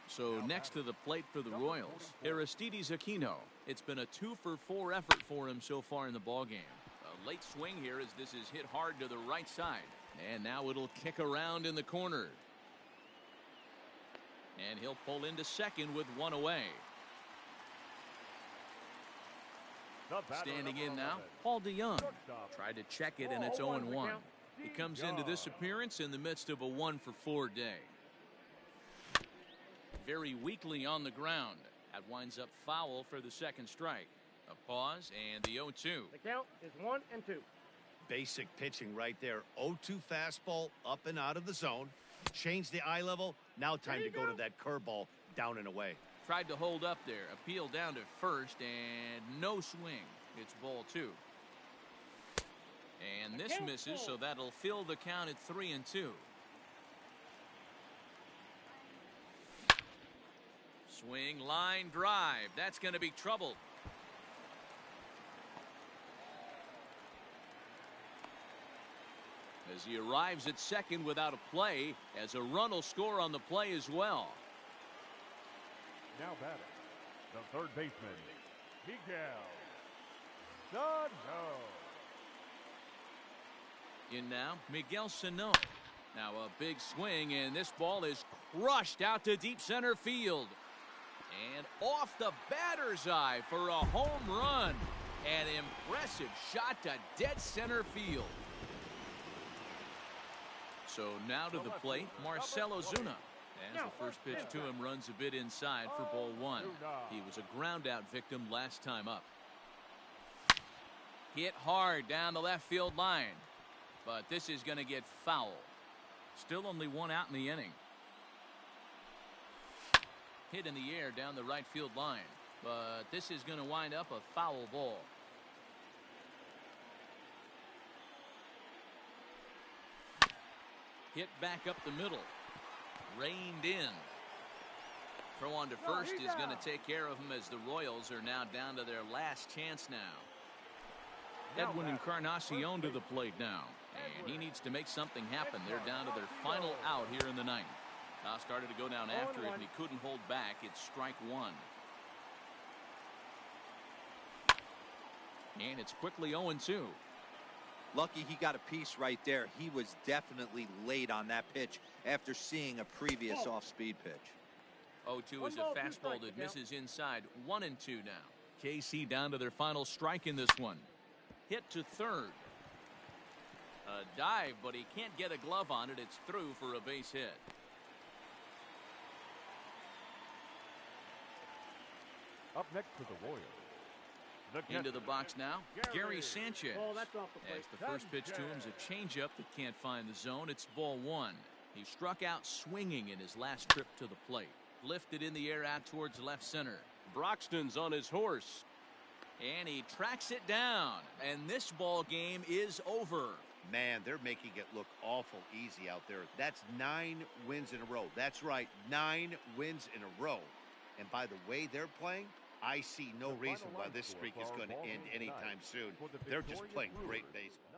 So next to the plate for the Royals, Aristides Aquino. It's been a 2 for 4 effort for him so far in the ballgame. A late swing here as this is hit hard to the right side. And now it'll kick around in the corner. And he'll pull into second with 1 away. Standing in now, Paul DeYoung. Tried to check it, and it's 0-1. He comes into this appearance in the midst of a 1 for 4 day. Very weakly on the ground. That winds up foul for the second strike. A pause and the 0-2. The count is 1-2. Basic pitching right there. 0-2 fastball up and out of the zone. Change the eye level. Now time to go to that curveball down and away. Tried to hold up there. Appeal down to first and no swing. It's ball 2. And this misses, so that'll fill the count at 3-2. Swing, line, drive. That's going to be trouble. As he arrives at second without a play, as a run will score on the play as well. Now batting, the third baseman, Miguel Sano. In now, Miguel Sano. Now a big swing, and this ball is crushed out to deep center field. And off the batter's eye for a home run. An impressive shot to dead center field. So now to the plate, Marcell Ozuna. As the first pitch to him runs a bit inside for ball 1. He was a ground out victim last time up. Hit hard down the left field line. But this is going to get foul. Still only 1 out in the inning. Hit in the air down the right field line. But this is going to wind up a foul ball. Hit back up the middle. Reined in. Throw on to first is going to take care of him as the Royals are now down to their last chance now. Edwin Encarnacion to the plate now. And he needs to make something happen. They're down to their final out here in the ninth. Started to go down after it, and he couldn't hold back. It's strike 1. And it's quickly 0-2. Lucky he got a piece right there. He was definitely late on that pitch after seeing a previous off-speed pitch. 0-2 is a fastball that misses inside. 1-2 now. KC down to their final strike in this one. Hit to third. A dive, but he can't get a glove on it. It's through for a base hit. Up next to the Royals. Into the box now, Gary Sanchez. As the first pitch to him is a changeup that can't find the zone. It's ball 1. He struck out swinging in his last trip to the plate. Lifted in the air out towards left center. Broxton's on his horse. And he tracks it down. And this ball game is over. Man, they're making it look awful easy out there. That's 9 wins in a row. That's right, 9 wins in a row. And by the way they're playing, I see no reason why this streak is going to end anytime soon. They're just playing great baseball.